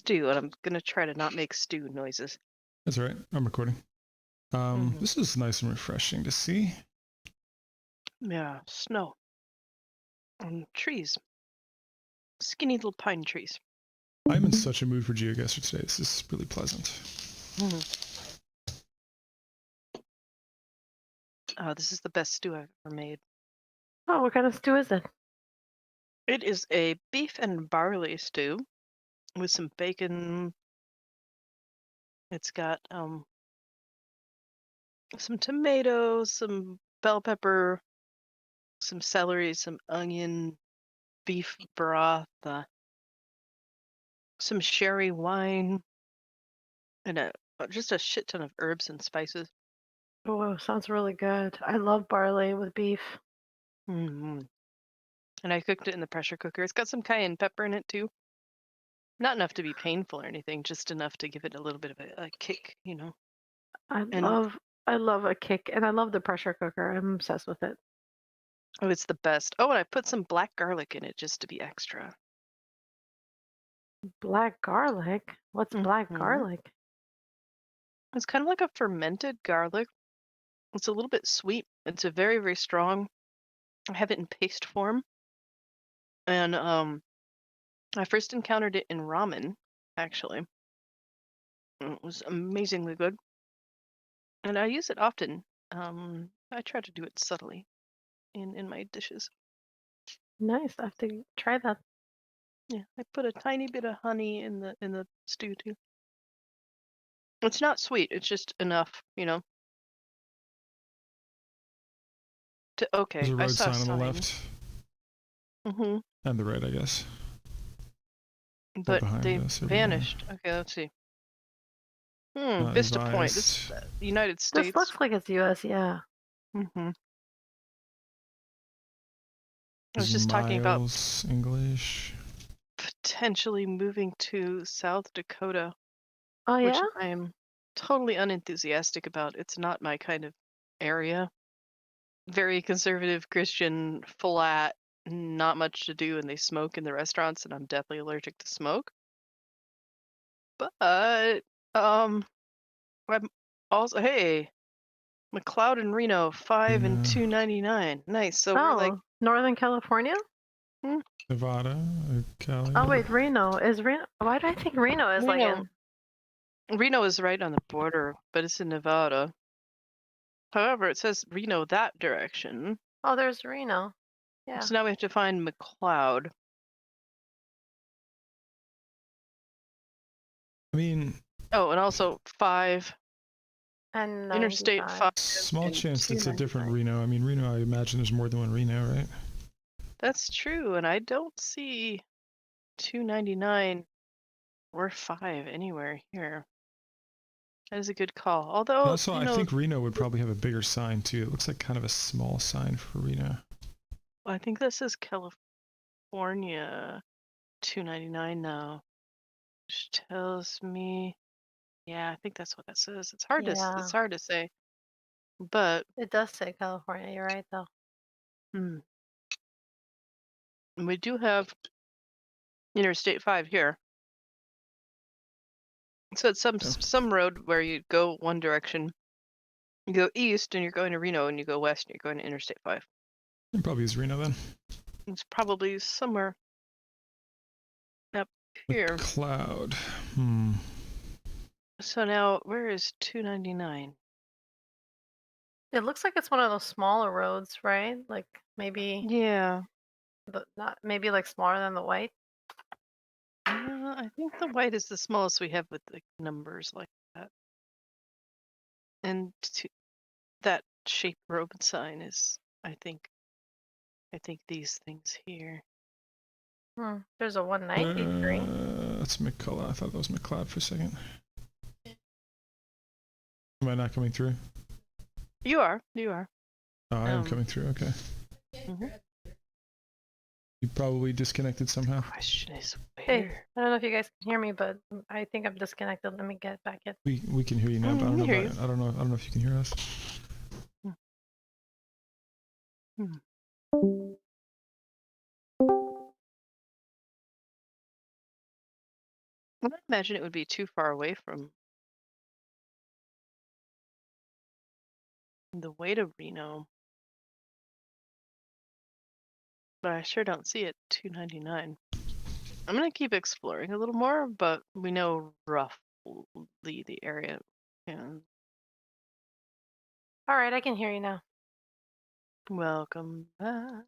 stew, and I'm gonna try to not make stew noises. That's all right. I'm recording. This is nice and refreshing to see. Yeah, snow and trees, skinny little pine trees. I'm in such a mood for GeoGuessr today. This is really pleasant. Oh, this is the best stew I've ever made. Oh, what kind of stew is it? It is a beef and barley stew with some bacon. It's got some tomatoes, some bell pepper, some celery, some onion, beef broth, some sherry wine, and just a shit ton of herbs and spices. Oh, sounds really good. I love barley with beef. And I cooked it in the pressure cooker. It's got some cayenne pepper in it too. Not enough to be painful or anything, just enough to give it a little bit of a kick, you know. I And love a kick, and I love the pressure cooker. I'm obsessed with it. oh, it's the best. Oh, and I put some black garlic in it just to be extra. Black garlic? What's black garlic? It's kind of like a fermented garlic. It's a little bit sweet. It's a very, very strong. I have it in paste form. And I first encountered it in ramen, actually. And it was amazingly good. And I use it often. I try to do it subtly in my dishes. Nice. I have to try that. Yeah, I put a tiny bit of honey in the stew too. It's not sweet. It's just enough, you know. There's a I road saw a sign on the sign. left. And the right, I guess. But they us vanished. Okay, let's see. Vista Point. This is the United States. This looks like it's U.S. Yeah. I was just talking about English. potentially moving to South Dakota. Oh which yeah. I am totally unenthusiastic about. It's not my kind of area. Very conservative Christian, flat, not much to do, and they smoke in the restaurants, and I'm definitely allergic to smoke. But I'm also McLeod and Reno, 5 and $2.99. Nice. So we're like Northern California? Nevada, Cali. Oh wait, Reno. Is Reno? Why do I think Reno is like in? Reno is right on the border, but it's in Nevada. However, it says Reno that direction. Oh, there's Reno. Yeah. So now we have to find McLeod. I mean. Oh, and also 5. And Interstate 5. Small chance it's a different Reno. I mean, Reno, I imagine there's more than one Reno, right? That's true, and I don't see 299 or 5 anywhere here. That is a good call. Although, also, I think Reno would probably have a bigger sign too. It looks like kind of a small sign for Reno. I think this is California 299 now, which tells me, yeah, I think that's what that says. It's hard to say, but it does say California. You're right, though. And we do have Interstate 5 here. So it's some road where you go one direction, you go east and you're going to Reno, and you go west and you're going to Interstate 5. It probably is Reno then. It's probably somewhere up here. Cloud. So now, where is 299? It looks like it's one of those smaller roads, right? Like maybe. Yeah. But not maybe like smaller than the white. I think the white is the smallest we have with the numbers like that. And that shape road sign is, I think these things here. There's a 193. That's McCullough. I thought that was McLeod for a second. Am I not coming through? You are. Oh, I am coming through. Okay. You probably disconnected somehow. The question is where? Hey, I don't know if you guys can hear me, but I think I'm disconnected. Let me get back in. We can hear you now, but I don't know if you can hear us. I don't imagine it would be too far away from the way to Reno, but I sure don't see it. 299. I'm gonna keep exploring a little more, but we know roughly the area. And All right, I can hear you now. welcome back.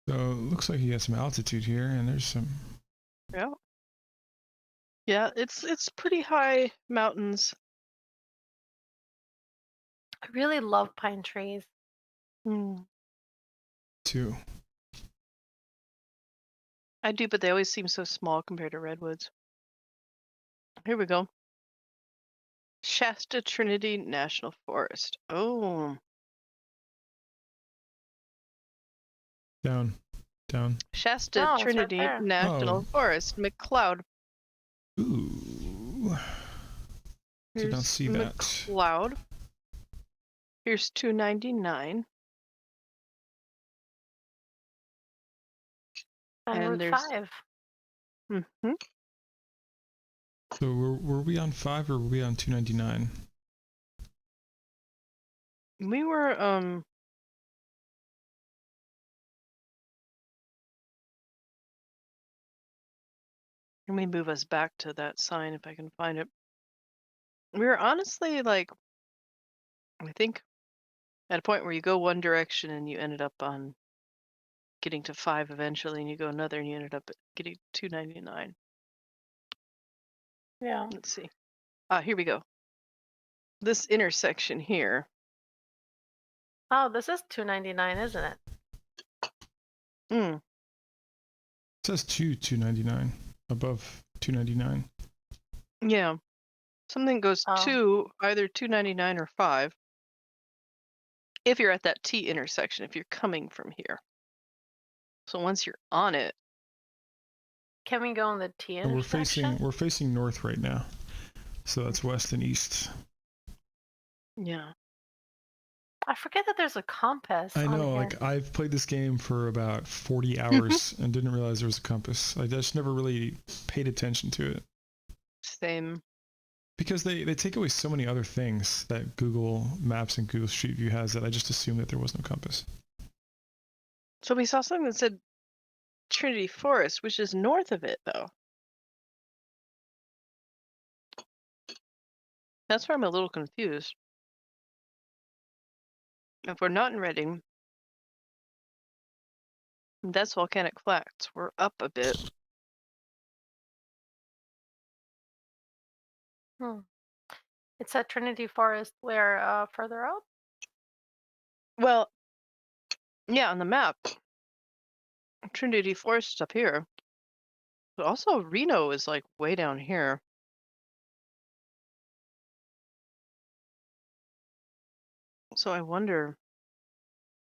So it looks like you got some altitude here, and there's some. Yeah. Yeah, it's pretty high mountains. I really love pine trees. Hmm. Too. I do, but they always seem so small compared to redwoods. Here we go. Shasta Trinity National Forest. Oh, Down. Down. Shasta No, it's right Trinity there. National Oh. Forest, McCloud. Ooh. Did not Here's see that. McCloud. Here's 299. And And Route there's 5. So were we on 5 or were we on 299? we were let me move us back to that sign if I can find it. We were honestly like, I think at a point where you go one direction and you ended up on getting to 5 eventually, and you go another and you ended up at getting 299. Yeah. Let's see. Ah, here we go. This intersection here. Oh, this is 299, isn't it? Hmm. It says 299 above 299. Yeah. Something goes Oh. to either 299 or 5 if you're at that T intersection, if you're coming from here. So once you're on it, Can we go in the T And intersection? we're facing north right now. So that's west and east. yeah. I forget that there's a compass I on know, here. like I've played this game for about 40 hours and didn't realize there was a compass. I just never really paid attention to it. Same. Because they take away so many other things that Google Maps and Google Street View has that I just assumed that there was no compass. So we saw something that said Trinity Forest, which is north of it, though. That's where I'm a little confused. If we're not in Reading, that's volcanic flats. We're up a bit. Hmm. It's at Trinity Forest where further up? Well, yeah, on the map, Trinity Forest is up here. But also Reno is like way down here. So I wonder,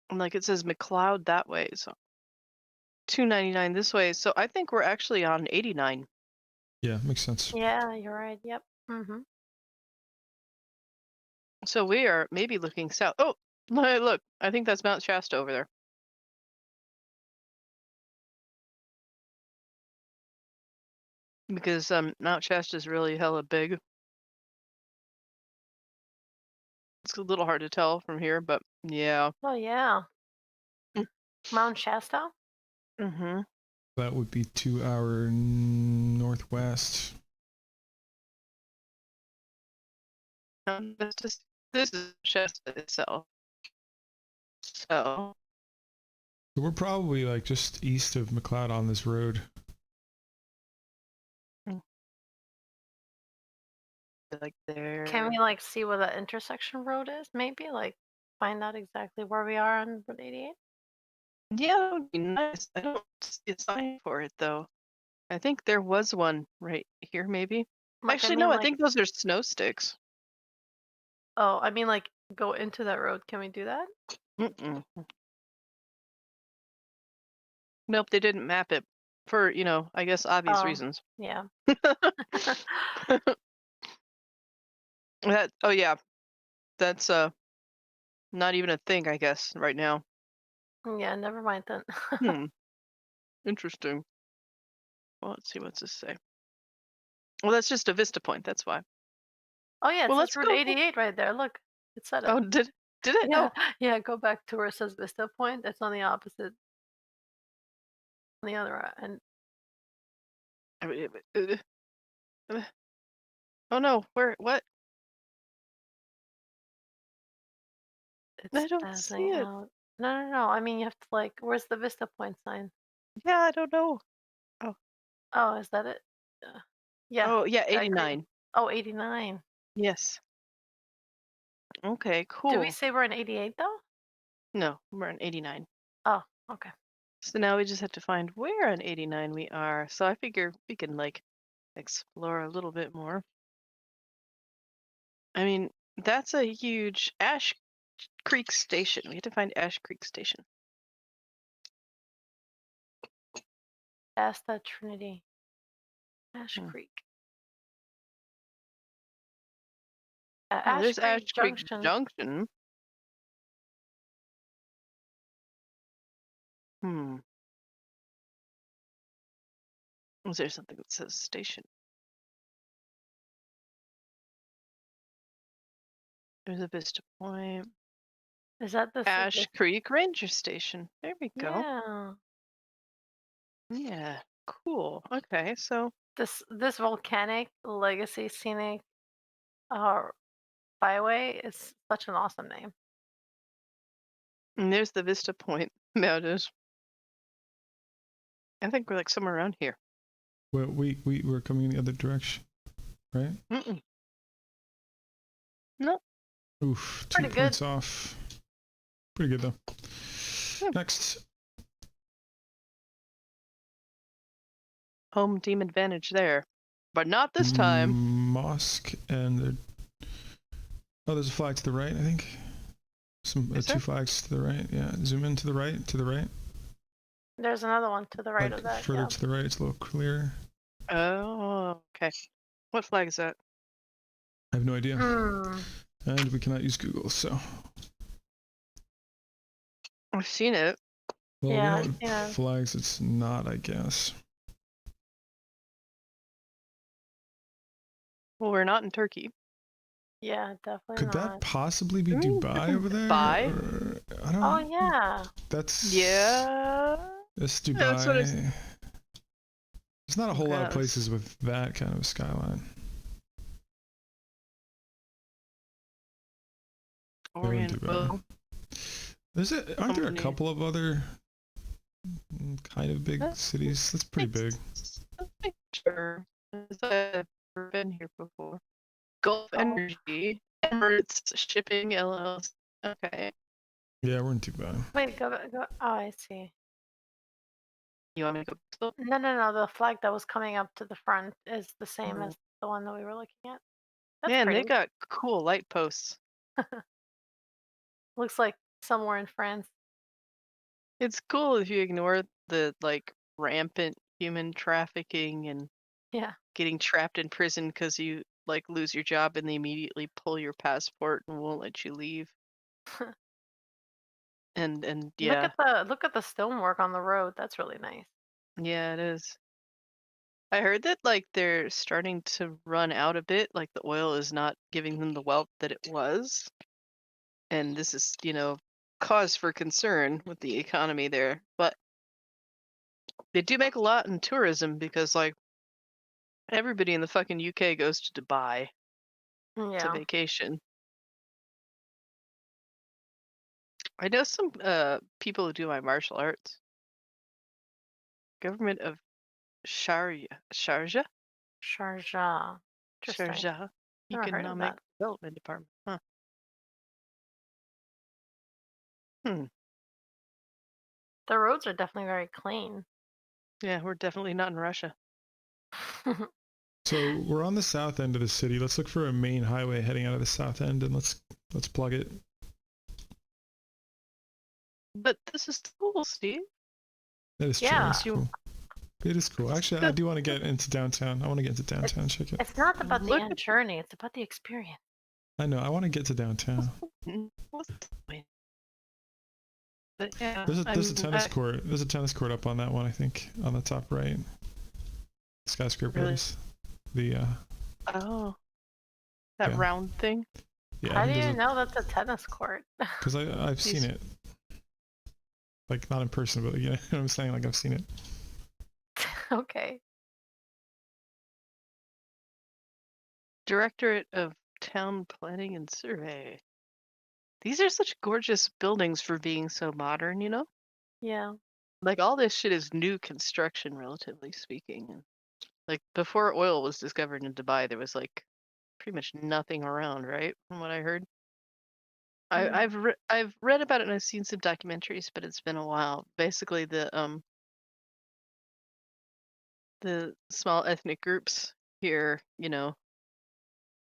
and like it says McLeod that way, so 299 this way. So I think we're actually on 89. Yeah, makes sense. Yeah, you're right. Yep. Mm-hmm. So we are maybe looking south. Oh, look, I think that's Mount Shasta over there. Because Mount Shasta is really hella big. It's a little hard to tell from here, but yeah. Oh, yeah. Mm. Mount Shasta? Mm-hmm. That would be to our northwest. This is Shasta itself. So So we're probably like just east of McLeod on this road. like there. Can we like see where the intersection road is? Maybe like find out exactly where we are on Route 88? Yeah, that would be nice. I don't see a sign for it though. I think there was one right here, maybe. Like, I Actually, mean, no, I like, think those are snow sticks. oh, I mean, like, go into that road. Can we do that? Mm-mm. Nope, they didn't map it for, I guess obvious Oh, reasons. yeah. Oh yeah, that's not even a thing, I guess, right now. Yeah, never mind then. Hmm, interesting. Well, let's see what's this say. Well, that's just a Vista Point. That's why. Oh yeah, it Well, says let's Route go. 88 right there. Look, it said it. Oh, did it? Yeah, Oh, yeah. Go back to where it says Vista Point. It's on the opposite, on the other end. I mean, uh, oh no, where? What? It's I don't see passing it. out. No, no, no. I mean, you have to like. Where's the Vista Point sign? Yeah, I don't know. Oh, Oh, is that it? Yeah, oh yeah, I agree. 89. Oh, 89. Yes. Okay, Did we cool. say we're in 88 though? No, we're on 89. Oh, okay. So now we just have to find where on 89 we are. So I figure we can like explore a little bit more. I mean, that's a huge Ash Creek Station. We have to find Ash Creek Station. Shasta Trinity. Ash Hmm. Creek. Oh, Ash there's Ash Creek Creek Junction. Junction. Hmm. Is there something that says station? There's a Vista Point. Is that Ash Creek Ranger Station. There we go. Yeah. Yeah. Cool. Okay, so This volcanic legacy scenic uh byway is such an awesome name. and there's the Vista Point. Now it is. I think we're like somewhere around here. Well, we're coming in the other direction, right? Mm-mm. No. Oof, Pretty 2 good. points off. Pretty good though. Hmm. Next. Home team advantage there. But not this time. Mosque and oh, there's a flag to the right, I think. Some Is 2 there? flags to the right. Yeah, zoom in to the right, There's another one to the right like of that. further Yeah. to the right. It's a little clearer. Oh, okay. What flag is that? I have no idea, Hmm. and we cannot use Google. So, I've seen it. well, Yeah, we know what yeah. flags it's not, I guess. Well, we're not in Turkey. Yeah, definitely Could not. that possibly be Dubai over there? Dubai? Or, I don't. Oh yeah. That's Yeah. It's That's what I Dubai. There's not a whole lot of guess. places with that kind of skyline. We're in Orient. Dubai. Well, Aren't there a Company. couple of other kind of big Uh, cities? That's pretty big. let's make sure. I've never been here before. Gulf Oh. Energy, Emirates Shipping LLC. Okay. Yeah, we're in Dubai. Wait, go. Oh, I see. You want me to go? No, no, no. The flag that was coming up to the front is the same Oh. as the one that we were looking at. That's Man, pretty. they got cool light posts. Looks like somewhere in France. It's cool if you ignore the like rampant human trafficking and Yeah. getting trapped in prison because you like lose your job and they immediately pull your passport and won't let you leave. And yeah, Look at the stonework on the road. That's really nice. yeah, it is. I heard that like they're starting to run out a bit, like the oil is not giving them the wealth that it was. And this is, cause for concern with the economy there. But they do make a lot in tourism because like everybody in the fucking UK goes to Dubai to Yeah. vacation. I know some people who do my martial arts. Government of Sharjah, Sharjah. Interesting. Sharjah Never heard of Economic that. Development Department. Huh. Hmm. The roads are definitely very clean. Yeah, we're definitely not in Russia. So we're on the south end of the city. Let's look for a main highway heading out of the south end, and let's plug it. But this is cool, Steve. That is true. Yeah. It's cool. It is cool. Actually, I do want to get into downtown. I want to get into downtown. Check it. It's not about the Look end at- journey. It's about the experience. I know. I want to get to downtown. What's the point? But yeah, There's a I'm- tennis court. There's a tennis court up on that one. I think on the top right. Skyscraper Really? is. The Oh, that yeah, round thing. yeah. How He do does you it know that's a tennis court? because I've seen These it, like not in person, but you know what I'm saying, like I've seen it. Okay. Directorate of Town Planning and Survey. These are such gorgeous buildings for being so modern, you know? Yeah. Like all this shit is new construction, relatively speaking. And like before oil was discovered in Dubai, there was like pretty much nothing around, right? From what I heard. Hmm. I've read about it and I've seen some documentaries, but it's been a while. Basically, the small ethnic groups here, you know,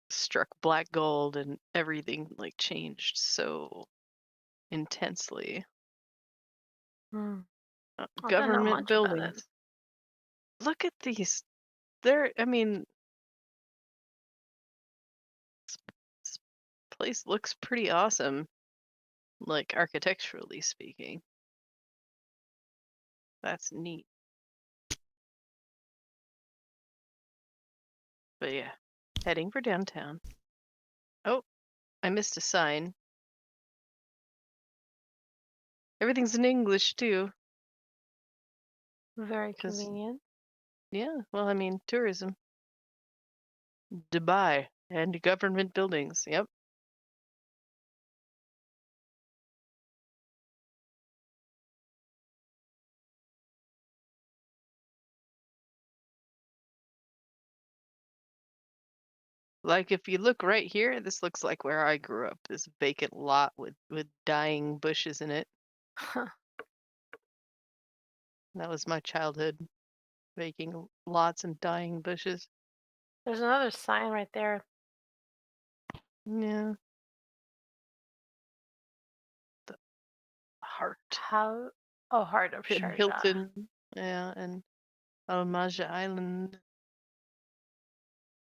struck black gold and everything like changed so intensely. Hmm. I don't know Government much about it. buildings. Look at these. They're, I mean, this place looks pretty awesome, like architecturally speaking. That's neat. But yeah, heading for downtown. Oh, I missed a sign. Everything's in English too, Very because convenient. yeah, well, I mean, tourism, Dubai, and government buildings. Yep. Like if you look right here, this looks like where I grew up. This vacant lot with dying bushes in it. That was my childhood, vacant lots and dying bushes. There's another sign right there. Yeah, the heart. How? Oh, Heart of And Sharjah. Hilton, yeah, and Al Maja Island.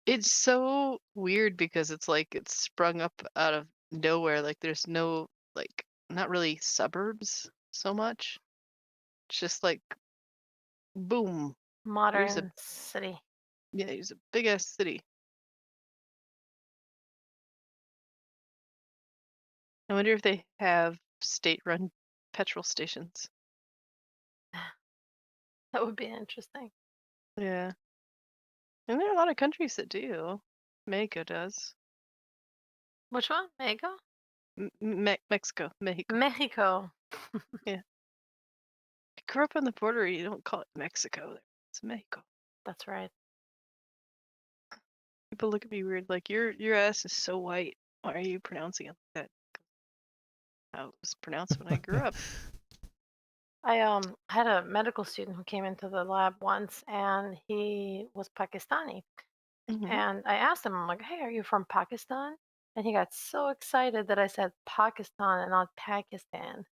It's so weird because it's like it's sprung up out of nowhere. Like there's no like not really suburbs so much. It's just like boom. Here's a Modern city. yeah, here's a big ass city. I wonder if they have state-run petrol stations. That would be interesting. Yeah, and there are a lot of countries that do. Mexico does. Which one? Mexico? Mexico, Mexico. Mexico. Yeah, I grew up on the border. You don't call it Mexico. It's Mexico. That's right. People look at me weird, like your ass is so white. Why are you pronouncing it like that? How it was pronounced when I grew up. I had a medical student who came into the lab once and he was Pakistani. Hmm. And I asked him, I'm like, hey, are you from Pakistan? And he got so excited that I said Pakistan and not Pakistan.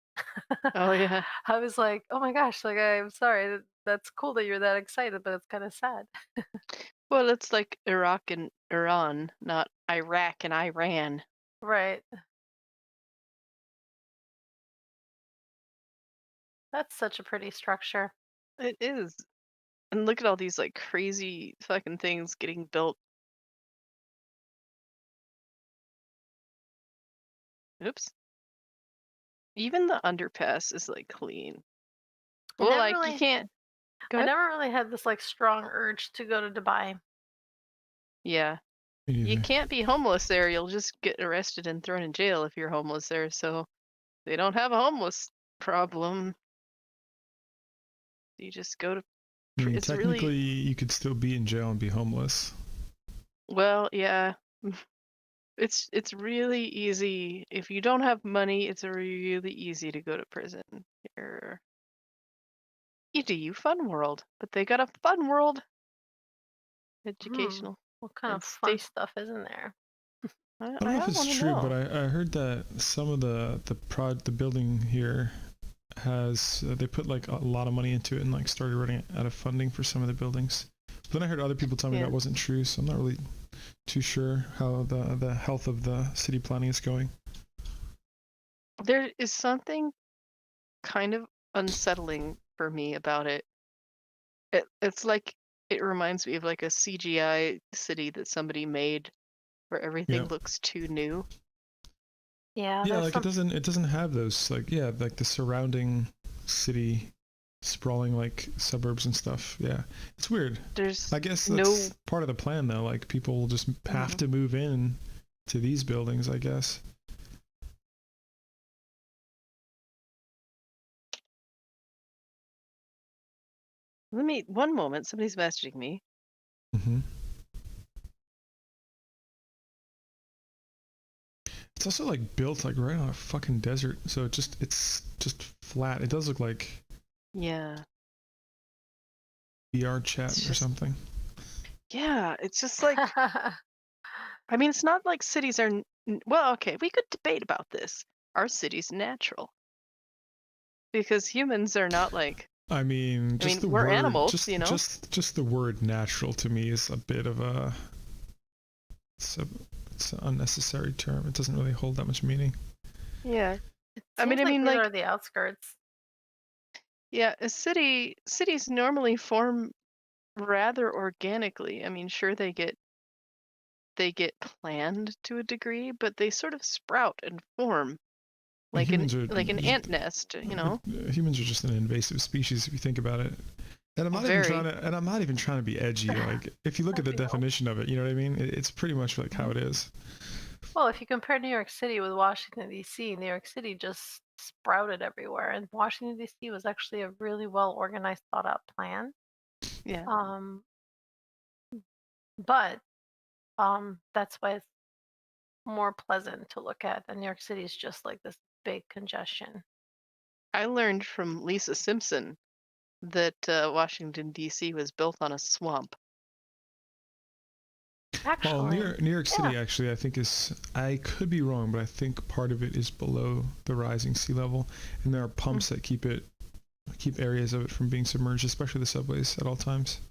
Oh yeah. I was like, oh my gosh, like I'm sorry. That's cool that you're that excited, but it's kind of sad. Well, it's like Iraq and Iran, not Iraq and Iran. Right. That's such a pretty structure. It is. And look at all these like crazy fucking things getting built. Oops. Even the underpass is like clean. I Well, never like you really can't. Go I ahead. never really had this like strong urge to go to Dubai. Yeah. Me You neither. can't be homeless there. You'll just get arrested and thrown in jail if you're homeless there. So they don't have a homeless problem. You just go to. I mean, It's really technically, you could still be in jail and be homeless. well, yeah. It's really easy if you don't have money. It's really easy to go to prison here. EDU Fun World, but they got a Fun World Hmm. educational What kind and of fun state. stuff is in there? I don't know if I it's want to true, but know. I heard that some of the building here has they put like a lot of money into it and like started running out of funding for some of the buildings. But then I heard other people tell me Yeah, that wasn't true, so I'm not really too sure how the health of the city planning is going. there is something kind of unsettling for me about it. It's like It reminds me of like a CGI city that somebody made where everything Yeah. looks too new. Yeah, Yeah, there's like some. it doesn't have those like like the surrounding city sprawling like suburbs and stuff. Yeah. It's weird. There's I guess no. that's part of the plan though. Like people will just have Mhm. to move in to these buildings, I guess. Let me one moment. Somebody's messaging me. Hmm. It's also like built like right on a fucking desert, so it's just flat. It does look like Yeah, VR chat it's or just something. yeah. It's just like I mean, it's not like cities are. Well, okay, we could debate about this. Are cities natural? Because humans are not like. I mean, I just mean, the we're word, animals, you know. just the word natural to me is a bit of a it's a it's an unnecessary term. It doesn't really hold that much meaning. Yeah. It I mean, seems I like mean, these like, are the outskirts. yeah, cities normally form rather organically. I mean, sure they get planned to a degree, but they sort of sprout and form like an Humans are like an ant nest, you know. humans are just an invasive species if you think about it. And Very. I'm not even trying to be edgy. Like if you look at the Well, definition of it, you know what I mean? It's pretty much like how it is. if you compare New York City with Washington, D.C., New York City just sprouted everywhere. And Washington, D.C. was actually a really well organized, thought out plan. Yeah. Um, but that's why it's more pleasant to look at. And New York City is just like this big congestion. I learned from Lisa Simpson that Washington D.C. was built on a swamp. Well, Actually, New York yeah. City actually I think is I could be wrong, but I think part of it is below the rising sea level, and there are Mm. pumps that keep areas of it from being submerged, especially the subways at all times.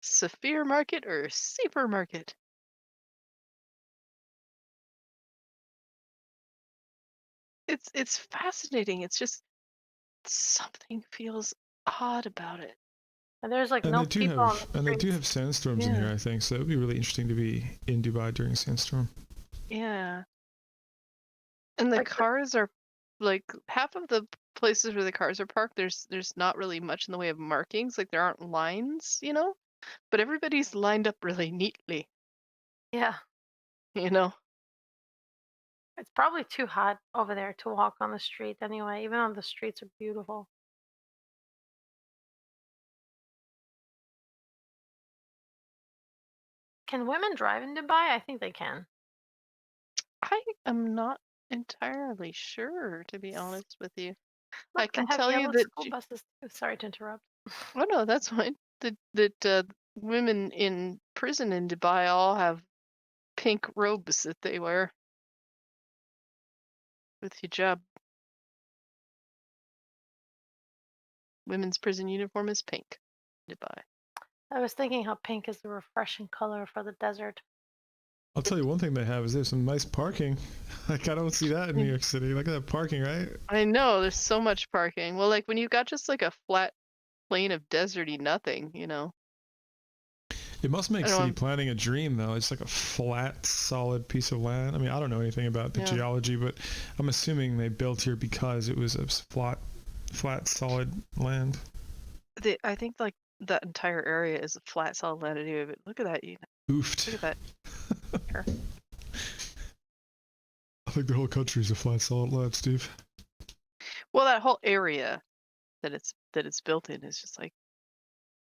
Saphir Market or Seaper Market? It's fascinating. It's just something feels odd about it. And there's like And no people on the they do streets. have sandstorms in Yeah. here, I think. So it would be really interesting to be in Dubai during a sandstorm. Yeah. And the Like cars are like half of the places where the cars are parked, there's not really much in the way of markings, like there aren't lines, you know? But everybody's lined up really neatly, yeah, you know? it's probably too hot over there to walk on the street anyway, even though the streets are beautiful. Can women drive in Dubai? I think they can. I am not entirely sure, to be honest with you. I Look, they can have tell you yellow that school buses too. Sorry to interrupt. oh no, that's fine. That women in prison in Dubai all have pink robes that they wear with hijab. Women's prison uniform is pink. Dubai. I was thinking how pink is a refreshing color for the desert. I'll tell you one thing they have is there's some nice parking. Like I don't see that in New Mm. York City. Look at that parking, right? I know there's so much parking. Well, like when you've got just like a flat plain of deserty nothing, you know. It must make I know city I'm planning a dream, though. It's like a flat, solid piece of land. I mean, I don't know anything about the yeah. geology, but I'm assuming they built here because it was a flat, solid land. I think like that entire area is a flat solid land anyway, but look at that, Oofed. look at that here. I think the whole country is a flat, solid land, Steve. Well, that whole area that it's built in is just like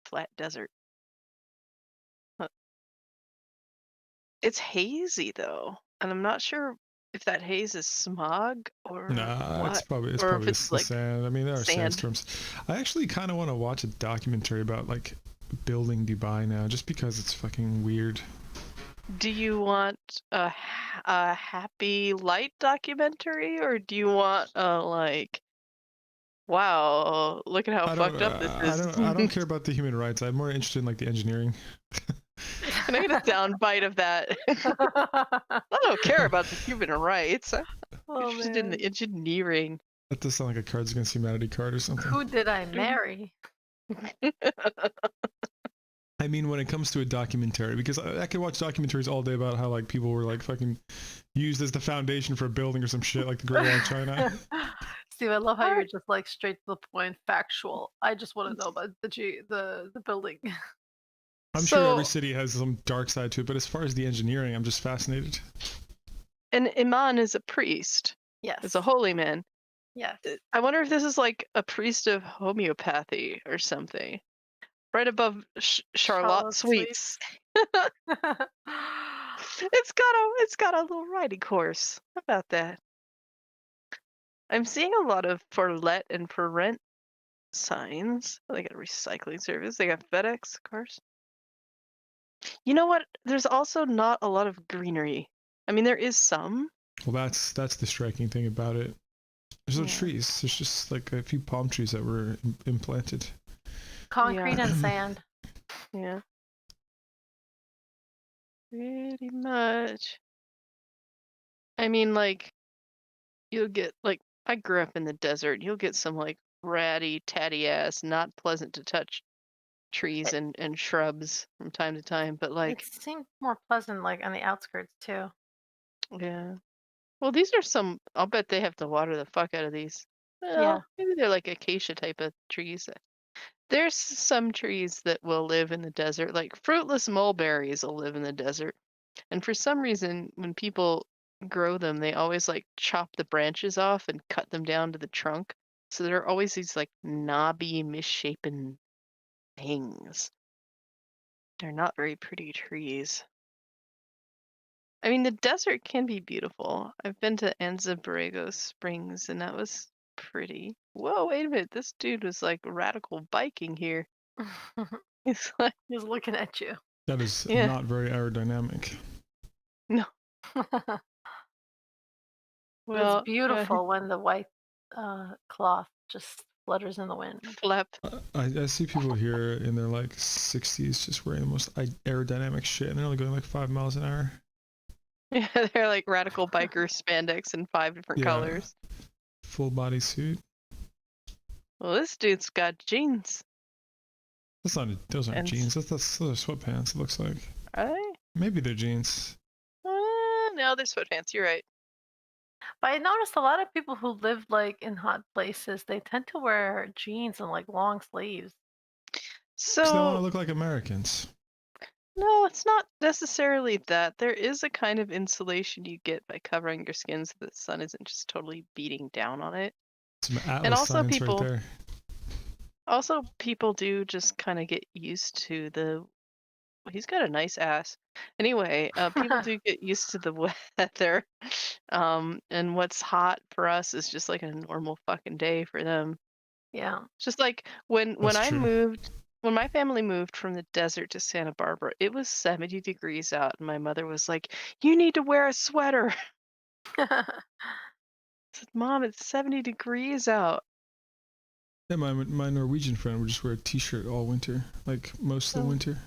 flat desert. But it's hazy though, and I'm not sure if that haze is smog or Nah, what, it's or if probably it's the like sand. I mean, there are sand. sandstorms. I actually kind of want to watch a documentary about like building Dubai now, just because it's fucking weird. Do you want a happy light documentary, or do you want a like, wow, look at how fucked up this is? I don't care about the human rights. I'm more interested in like the engineering. Can I get a sound bite of that? I don't care about the human rights. I'm Oh interested in man. the engineering. That does sound like a Cards Against Humanity card or something. Who did I marry? I mean, when it comes to a documentary, because I could watch documentaries all day about how like people were like fucking used as the foundation for a building or some shit, like the Great Wall of China. Steve, I love how All you're right. just like straight to the point, factual. I just want to know about the building. I'm sure every So city has some dark side to it, but as far as the engineering, I'm just fascinated. an imam is a priest. It's a Yes. holy man. Yes. I wonder if this is like a priest of homeopathy or something. Right above Charlotte Charlotte Sweets. Sweets. It's got a little riding course. How about that? I'm seeing a lot of for let and for rent signs. They got a recycling service. They got FedEx, of course. You know what? There's also not a lot of greenery. I mean, there is some. Well, that's the striking thing about it. There's no Yeah. trees. There's just like a few palm trees that were implanted. Concrete Yeah. and sand. Yeah. Pretty much. I mean, like, you'll get, like, I grew up in the desert. You'll get some, like, ratty, tatty ass, not pleasant to touch trees It, and shrubs from time to time. But, it like, seemed more pleasant like on the outskirts too. yeah. Well, these are some, I'll bet they have to water the fuck out of these. Yeah. Well, maybe they're like acacia type of trees. There's some trees that will live in the desert, like fruitless mulberries will live in the desert. And for some reason, when people grow them, they always like chop the branches off and cut them down to the trunk. So there are always these like knobby, misshapen things. They're not very pretty trees. I mean, the desert can be beautiful. I've been to Anza Borrego Springs, and that was pretty. Whoa, wait a minute. This dude was like radical biking here. He's like, He's looking at you. That is yeah, not very aerodynamic. no. It's Well, beautiful when the white cloth just flutters in the wind. flap. I see people here in their like 60s just wearing the most aerodynamic shit, and they're only going like 5 miles an hour. Yeah, they're like radical biker spandex in 5 different Yeah, colors. full body suit. Well, this dude's got jeans. That's not. Those aren't And jeans. Those are sweatpants. It looks like are they? maybe they're jeans. No, they're sweatpants. You're right. But I noticed a lot of people who live like in hot places, they tend to wear jeans and like long sleeves. Because they want to So, look like Americans. no, it's not necessarily that. There is a kind of insulation you get by covering your skin so the sun isn't just totally beating down on it. Some And Atlas also science right people there. also people do just kind of get used to the he's got a nice ass. Anyway, people do get used to the weather. And what's hot for us is just like a normal fucking day for them. Yeah. It's just like when That's I true. moved, when my family moved from the desert to Santa Barbara, it was 70 degrees out, and my mother was like, "You need to wear a sweater." I said, "Mom, it's 70 degrees out." Yeah, my Norwegian friend would just wear a t-shirt all winter, like most of the So, winter.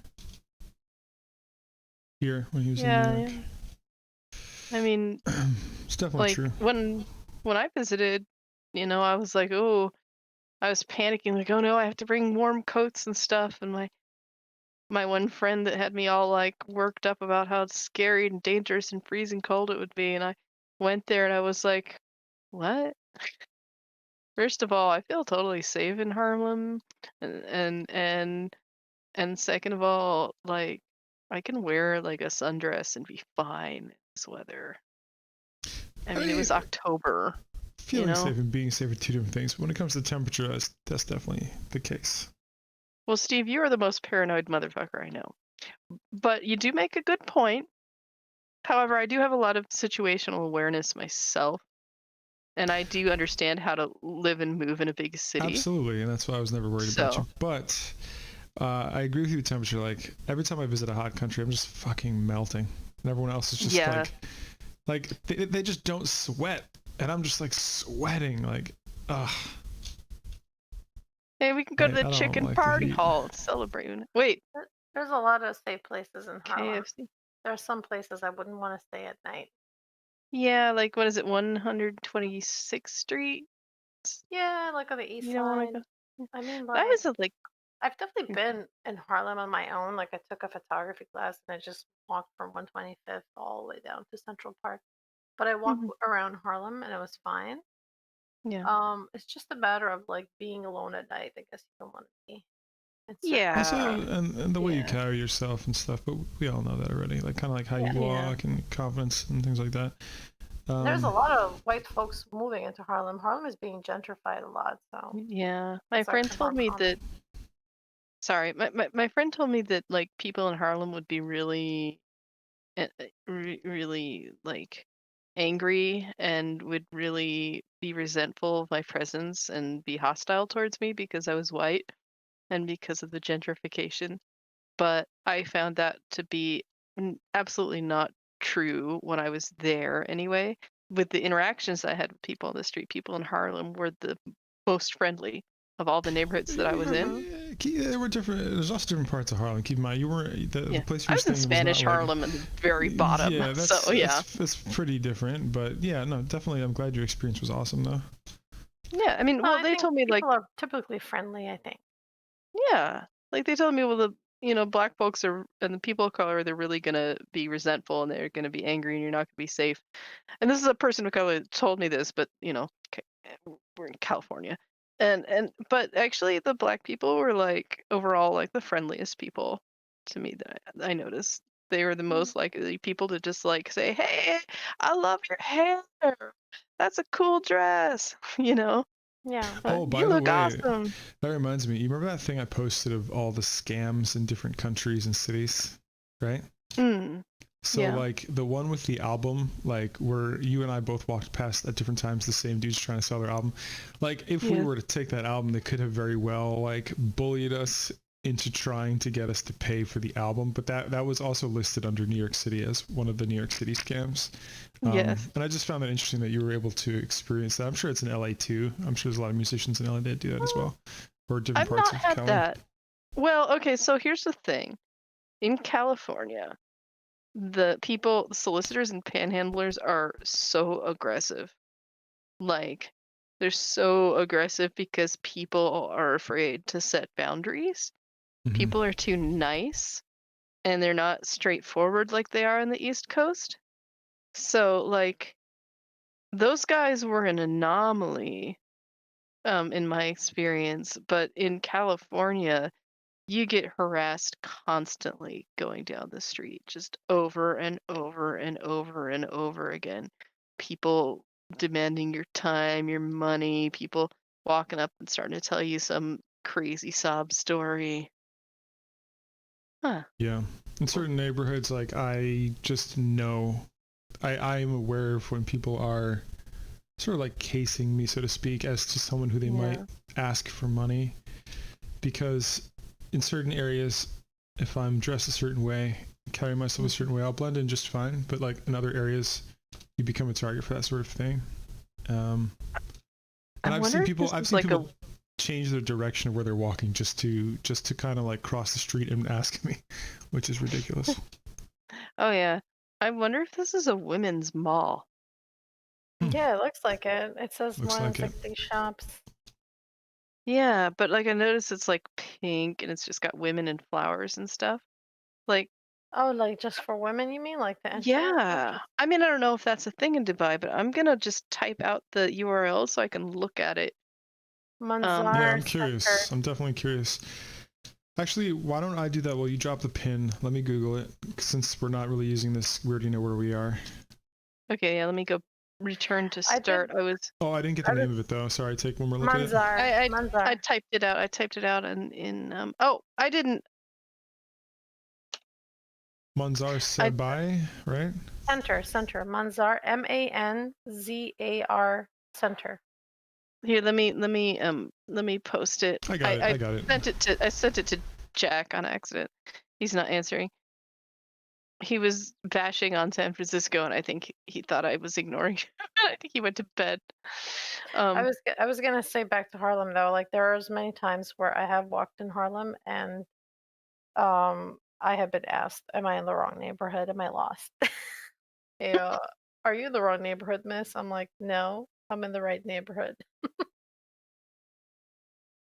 Here when he was in New yeah, York. yeah. I mean, It's definitely like true. when I visited, I was like, "Oh," I was panicking, like, "Oh no, I have to bring warm coats and stuff." And my one friend that had me all like worked up about how scary and dangerous and freezing cold it would be, and I went there and I was like, "What?" First of all, I feel totally safe in Harlem, and and second of all, like I can wear like a sundress and be fine in this weather. I I mean, it was mean, October, you feeling know. safe and being safe are two different things. But when it comes to temperature, that's definitely the case. Well, Steve, you are the most paranoid motherfucker I know. But you do make a good point. However, I do have a lot of situational awareness myself, and I do understand how to live and move in a big city. Absolutely, and that's why I was never worried about So, you. But I agree with you with temperature. Like every time I visit a hot country, I'm just fucking melting, and everyone else is just yeah. like they just don't sweat, and I'm just like sweating, like ugh. Hey, we can go to the I don't chicken like the party heat. hall and celebrate. Wait, There's a lot of safe places in Harlem. KFC. There are some places I wouldn't want to stay at night. Yeah, like what is it, 126th Street? Yeah, like on the east You don't want side. to go? I mean, I like, was like I've definitely been in Harlem on my own. Like I took a photography class and I just walked from 125th all the way down to Central Park. But I walked Mhm. around Harlem and it was fine. Yeah. It's just a matter of like being alone at night. I guess you don't want to be in certain Yeah. Also, and the way you Yeah. carry yourself and stuff, but we all know that already. Like kind of like how Yeah. you Yeah. walk and confidence and things like that. There's a Um, lot of white folks moving into Harlem. Harlem is being gentrified a lot, so Yeah. My it's friend actually more told me common. that sorry, my friend told me that like people in Harlem would be really really like angry and would really be resentful of my presence and be hostile towards me because I was white and because of the gentrification. But I found that to be absolutely not true when I was there anyway. With the interactions I had with people on the street, people in Harlem were the most friendly of all the neighborhoods that I was in. Hmm. there were different. There's also different parts of Harlem. Keep in mind, you weren't the Yeah. place you I were was in staying was not Spanish like. Harlem at the very bottom. Yeah, So yeah. that's pretty different. But yeah, no, definitely. I'm glad your experience was awesome, though. Yeah, I mean, No, well, I they think told me like people are typically friendly, I think. yeah, like they told me, well, black folks are and the people of color, they're really gonna be resentful and they're gonna be angry and you're not gonna be safe. And this is a person of color that told me this, but we're in California, and but actually, the black people were like overall like the friendliest people to me that I noticed. They were the Mm. most likely people to just like say, "Hey, I love your hair. That's a cool dress," Yeah. Oh, by You the look way, awesome. that reminds me. You remember that thing I posted of all the scams in different countries and cities, right? Mm, So yeah, like the one with the album, like where you and I both walked past at different times, the same dudes trying to sell their album. Like if we yeah, were to take that album, they could have very well like bullied us into trying to get us to pay for the album. But that was also listed under New York City as one of the New York City scams. yes. And I just found that interesting that you were able to experience that. I'm sure it's in LA too. I'm sure there's a lot of musicians in LA that do that as well, or different I've parts not of had Cali. that. Well, okay, so here's the thing. In California, the solicitors and panhandlers are so aggressive. Like, they're so aggressive because people are afraid to set boundaries. Mm-hmm. People are too nice and they're not straightforward like they are in the East Coast. So, like, those guys were an anomaly, in my experience. But in California, you get harassed constantly going down the street, just over and over and over and over again. People demanding your time, your money, people walking up and starting to tell you some crazy sob story. Huh. Yeah. In certain neighborhoods, like I just know, I am aware of when people are sort of like casing me, so to speak, as to someone who they might Yeah. ask for money. Because in certain areas, if I'm dressed a certain way, carry myself a certain way, I'll blend in just fine. But like in other areas, you become a target for that sort of thing. Um, I and wonder if this I've is seen like a people change their direction of where they're walking just to kind of like cross the street and ask me, which is ridiculous. oh yeah. I wonder if this is a women's mall. Hmm. Yeah, it looks like it. It says Looks more than like it. 60 shops. Yeah, but like I noticed it's like pink and it's just got women and flowers and stuff. Like Oh, like just for women, you mean? Like the entrance? yeah. I mean, I don't know if that's a thing in Dubai, but I'm gonna just type out the URL so I can look at it. Yeah, Manzar I'm Center. curious. I'm definitely curious. Actually, why don't I do that while you drop the pin? Let me Google it since we're not really using this. We already know where we are. Okay, yeah, let me go return to I did. start. I was Oh, I didn't get the I name was of it though. Sorry, take one more look at it. Manzar. I Manzar typed it out. I typed it out in oh, I didn't Manzar I Sabai, right? Center. Manzar. Manzar Center. here, let me post it. I got I it. I I got it. sent it to Jack on accident. He's not answering. He was bashing on San Francisco and I think he thought I was ignoring him. I think he went to bed. Um I was gonna say back to Harlem though. Like there are as many times where I have walked in Harlem and I have been asked, "Am I in the wrong neighborhood? Am I lost?" Yeah. Are you in the wrong neighborhood, miss? I'm like, no, I'm in the right neighborhood.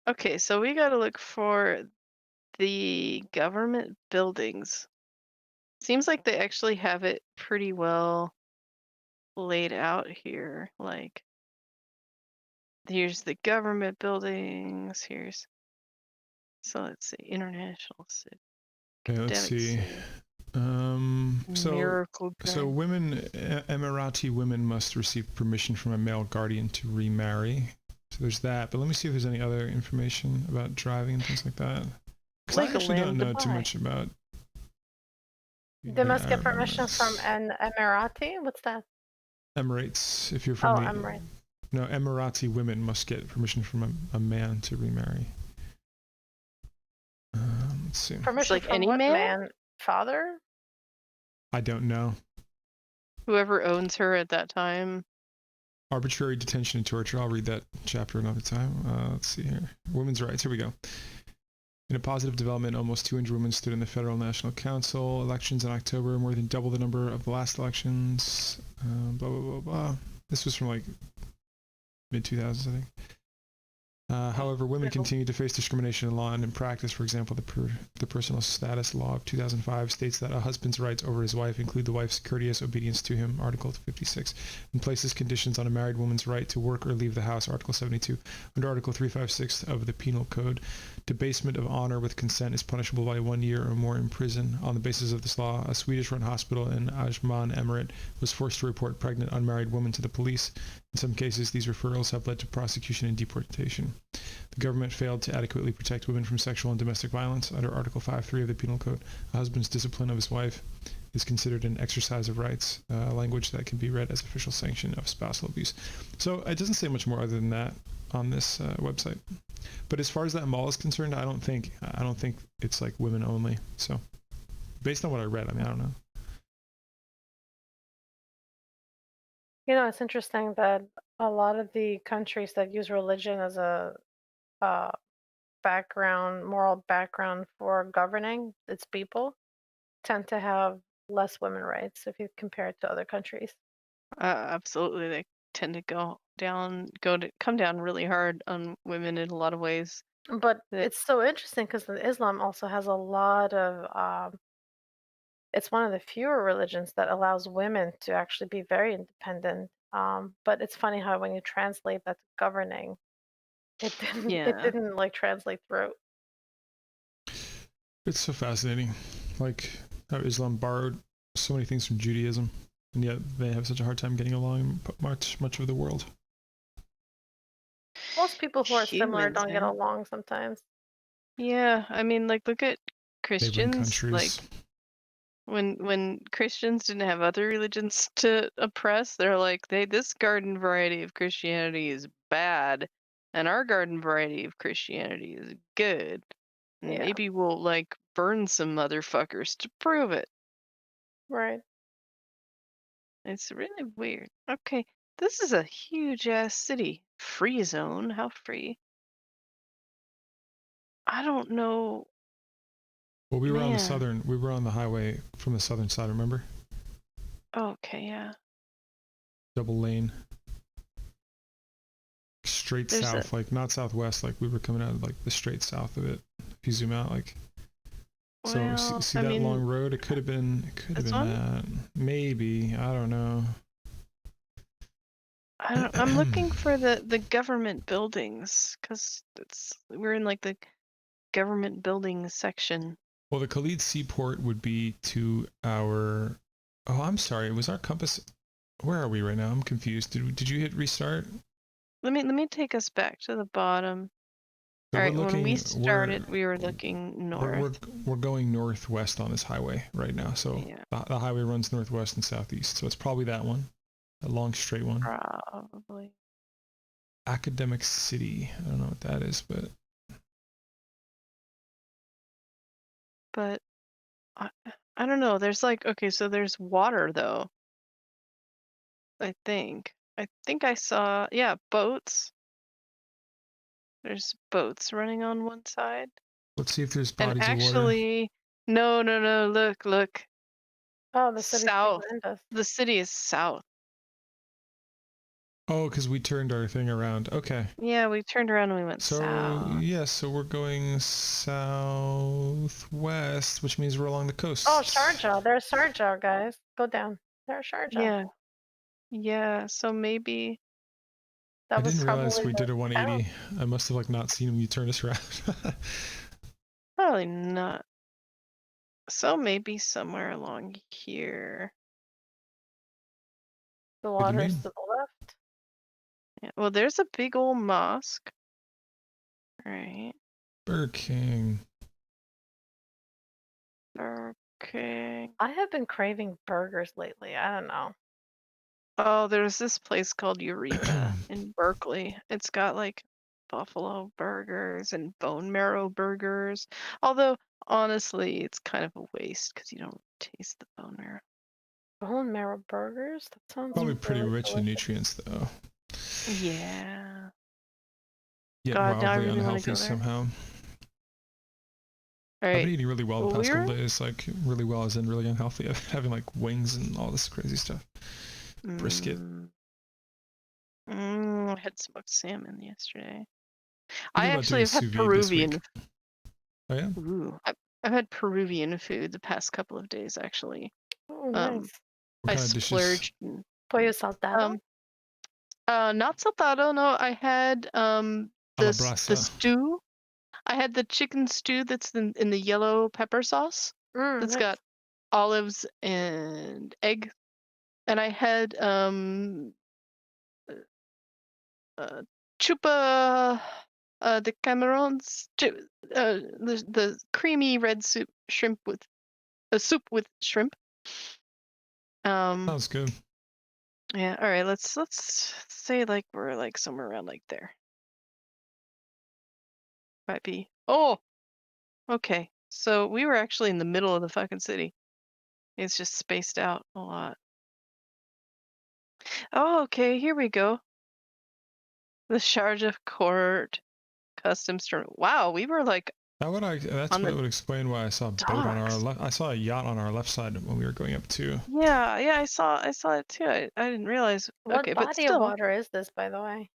okay, so we got to look for the government buildings. Seems like they actually have it pretty well laid out here. Like, here's the government buildings. So let's see, International City, Okay, let's Academic see. City, So Miracle Garden. Emirati women must receive permission from a male guardian to remarry. So there's that. But let me see if there's any other information about driving and things like that. Because I Like a actually don't land to know too buy. much about They the must get Arab permission from Emirates. an Emirati. What's that? Emirates. If you're from Oh, the Emirate. no, Emirati women must get permission from a man to remarry. Let's see. It's Permission like from any what man, man? Father? I don't know. whoever owns her at that time. Arbitrary detention and torture. I'll read that chapter another time. Let's see here. Women's rights. Here we go. In a positive development, almost 200 women stood in the Federal National Council elections in October, more than double the number of the last elections. Blah, blah, blah, blah. This was from like mid-2000s, I think. However, women continue to face discrimination in law and in practice. For example, the Personal Status Law of 2005 states that a husband's rights over his wife include the wife's courteous obedience to him, Article 56, and places conditions on a married woman's right to work or leave the house, Article 72. Under Article 356 of the Penal Code, debasement of honor with consent is punishable by 1 year or more in prison. On the basis of this law, a Swedish-run hospital in Ajman Emirate was forced to report pregnant unmarried women to the police. In some cases, these referrals have led to prosecution and deportation. The government failed to adequately protect women from sexual and domestic violence. Under Article 5.3 of the Penal Code, a husband's discipline of his wife is considered an exercise of rights, language that can be read as official sanction of spousal abuse. So it doesn't say much more other than that on this website. But as far as that mall is concerned, I don't think it's like women only. So based on what I read, I mean, I don't know. You know, it's interesting that a lot of the countries that use religion as a uh, moral background for governing its people, tend to have less women rights if you compare it to other countries. Absolutely, they tend to come down really hard on women in a lot of ways. But That it's so interesting because Islam also has a lot of, it's one of the fewer religions that allows women to actually be very independent. But it's funny how when you translate that to governing, it yeah, didn't like translate through. It's so fascinating, like how Islam borrowed so many things from Judaism, and yet they have such a hard time getting along in much of the world. Most people who are similar humans, don't get man. along sometimes. Yeah, I mean, like look at Neighboring Christians. Like countries. when Christians didn't have other religions to oppress, they're like, this garden variety of Christianity is bad, and our garden variety of Christianity is good. And Yeah, maybe we'll like burn some motherfuckers to prove it. right. It's really weird. Okay, this is a huge ass city. Free zone? How free? I don't know, Well, man. we were on the highway from the southern side, remember? Okay, yeah. Double lane. Straight There's a south, like not southwest, like we were coming out of like the straight south of it. If you zoom out, like so well, see I that long mean, road? It could have been this one? that. Maybe. I don't know. I'm looking for the government buildings because we're in like the government buildings section. Well, the Khalid Seaport would be to our. Oh, I'm sorry. Was our compass? Where are we right now? I'm confused. Did you hit restart? Let me take us back to the bottom. So All we're right, when we looking. started, we were looking We're north. we're we're going northwest on this highway right now. So Yeah, the highway runs northwest and southeast. So it's probably that one, that long straight one. probably. Academic City. I don't know what that is, but But I, I don't know. There's like okay, so there's water though. I think. I think I saw boats. There's boats running on one side. let's see if there's And bodies of water. actually, no, no, no, look. Oh, the city's South. behind us. The city is south. Oh, because we turned our thing around. Okay. Yeah, we turned around and we went So, south. yeah, so we're going southwest, which means we're along the Oh, coast. Sharjah. There's Sharjah, guys. Go down. There's Sharjah. Yeah. Yeah, so maybe I That was didn't realize probably we did the a town. 180. I must have like not seen him. You turned us around. probably not. So maybe somewhere along here. The What do you water's mean? to the left. Yeah. Well, there's a big old mosque. Right. Burger King. Okay. I have been craving burgers lately. I don't know. Oh, there's this place called Eureka in Berkeley. It's got like buffalo burgers and bone marrow burgers. Although, honestly, it's kind of a waste because you don't taste the bone marrow. Bone marrow burgers? That sounds Probably pretty really rich in delicious. nutrients, though. Yeah. Yet God, now I wildly really want to unhealthy go there. somehow. All I've been right. eating really well the Well, past couple we're days, like really well as in really unhealthy. I'm having like wings and all this crazy stuff. Brisket. I had smoked salmon yesterday. I Thinking about actually doing have had sous vide this Peruvian. week. Oh yeah? I've had Peruvian food the past couple of days actually. Oh, Um, nice. What I kind of dishes? splurged. Pollo saltado? Not saltado. No, I had A la the brasa. stew. I had the chicken stew that's in the yellow pepper sauce. That's Nice. got olives and egg, and I had chupa the Camerons, the creamy red shrimp with a soup with shrimp. Sounds good. Yeah. All right. Let's say like we're like somewhere around like there. Might be. Oh, okay. So we were actually in the middle of the fucking city. It's just spaced out a lot. Oh, okay. Here we go. The Sharjah Court Customs Terminal. Wow, we were like That's on what the would explain why I saw a boat on our docks. left. I saw a yacht on our left side when we were going up too. Yeah, yeah, I saw it too. I didn't realize. What Okay, but body of still, water is this, by the way?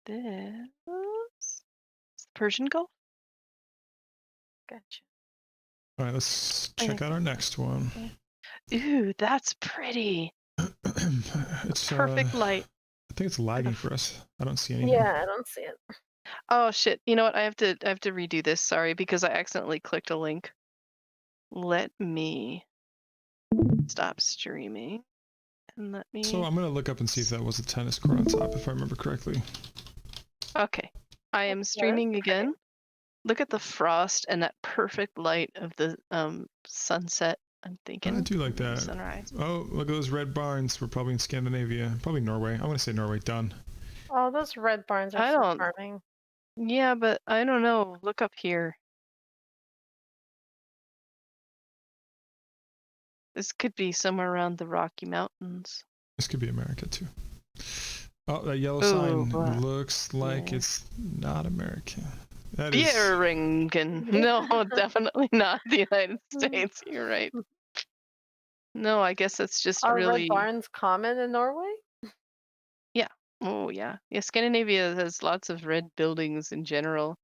this is the Persian Gulf. Gotcha. All right, let's I check think. out our next one. Ooh, that's pretty. It's Perfect light. I think it's Like a lagging f- for us. I don't see anything. Yeah, I don't see it. Oh shit! You know what? I have to redo this. Sorry, because I accidentally clicked a link. Let me stop streaming and let So me. I'm gonna look up and see if that was a tennis court on top, if I remember correctly. Okay, I am That is streaming pretty. again. Look at the frost and that perfect light of the sunset. I'm I thinking, do like and then the that. sunrise. Oh, look at those red barns. We're probably in Scandinavia. Probably Norway. I'm gonna say Norway. Done. Oh, those red barns are I so don't. charming. Yeah, but I don't know. Look up here. This could be somewhere around the Rocky Mountains. This could be America too. Oh, that yellow Oh, sign looks like yeah. it's not American. That is. Bjerringen. No, definitely not the United States. You're right. No, I guess that's just Are red really, barns common in Norway? yeah. Oh, yeah. Yeah, Scandinavia has lots of red buildings in general.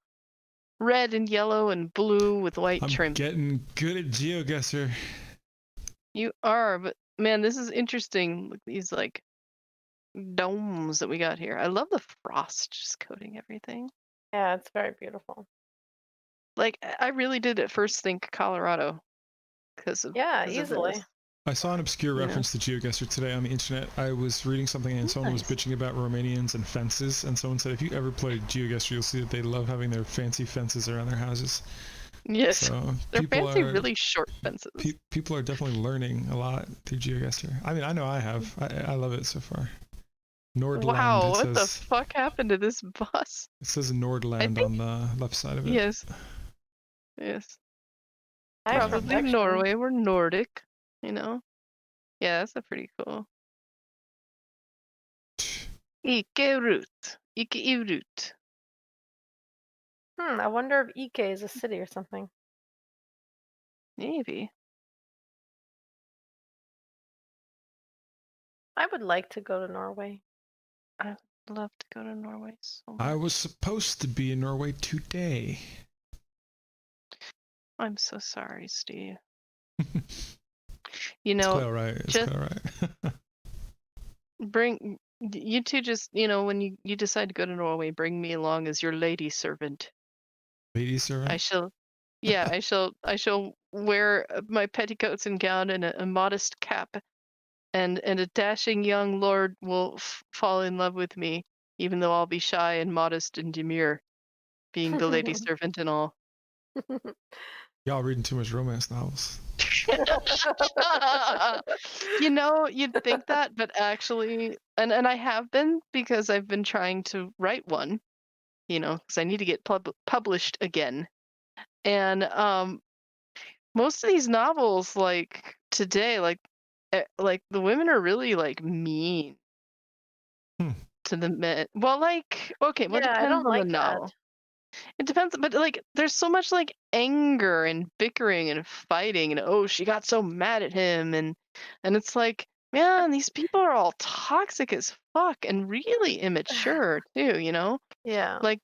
Red and yellow and blue with white I'm trim. getting good at GeoGuessr. You are, but man, this is interesting. Look, these like domes that we got here. I love the frost just coating everything. Yeah, it's very beautiful. Like I really did at first think Colorado Yeah, because of this. easily. I saw an obscure Yeah. reference to GeoGuessr today on the internet. I was reading something and someone was Nice. bitching about Romanians and fences, and someone said if you ever play GeoGuessr, you'll see that they love having their fancy fences around their houses. Yes. So They're people fancy, are really short fences. people are definitely learning a lot through GeoGuessr. I mean, I know I have. I love it so far. Nordland, Wow, it what the says. fuck happened to this bus? It says I Nordland think on the left side of it. yes. Yes. Nice Probably reflection. Norway. We're Nordic, you know. Yeah, that's a pretty cool. Ikke root. Ikke root. I wonder if Ike is a city or something. Maybe. I would like to go to Norway. I'd love to go to Norway so I much. was supposed to be in Norway today. I'm so sorry, Steve. It's You quite know, alright. It's just quite alright. bring you two. Just when you decide to go to Norway, bring me along as your lady servant. Lady I servant. shall, yeah, I shall wear my petticoats and gown and a modest cap, and a dashing young lord will fall in love with me, even though I'll be shy and modest and demure, being the lady servant and all. Y'all reading too much romance novels. You'd think that, but actually, and I have been, because I've been trying to write one, because I need to get published again. And most of these novels, like today, like the women are really like mean Hmm. to the men. Well, okay, well, it Yeah, I depends don't on the like that. novel. It depends, but like there's so much like anger and bickering and fighting, and oh, she got so mad at him, and it's like, man, these people are all toxic as fuck and really immature too. Yeah. Like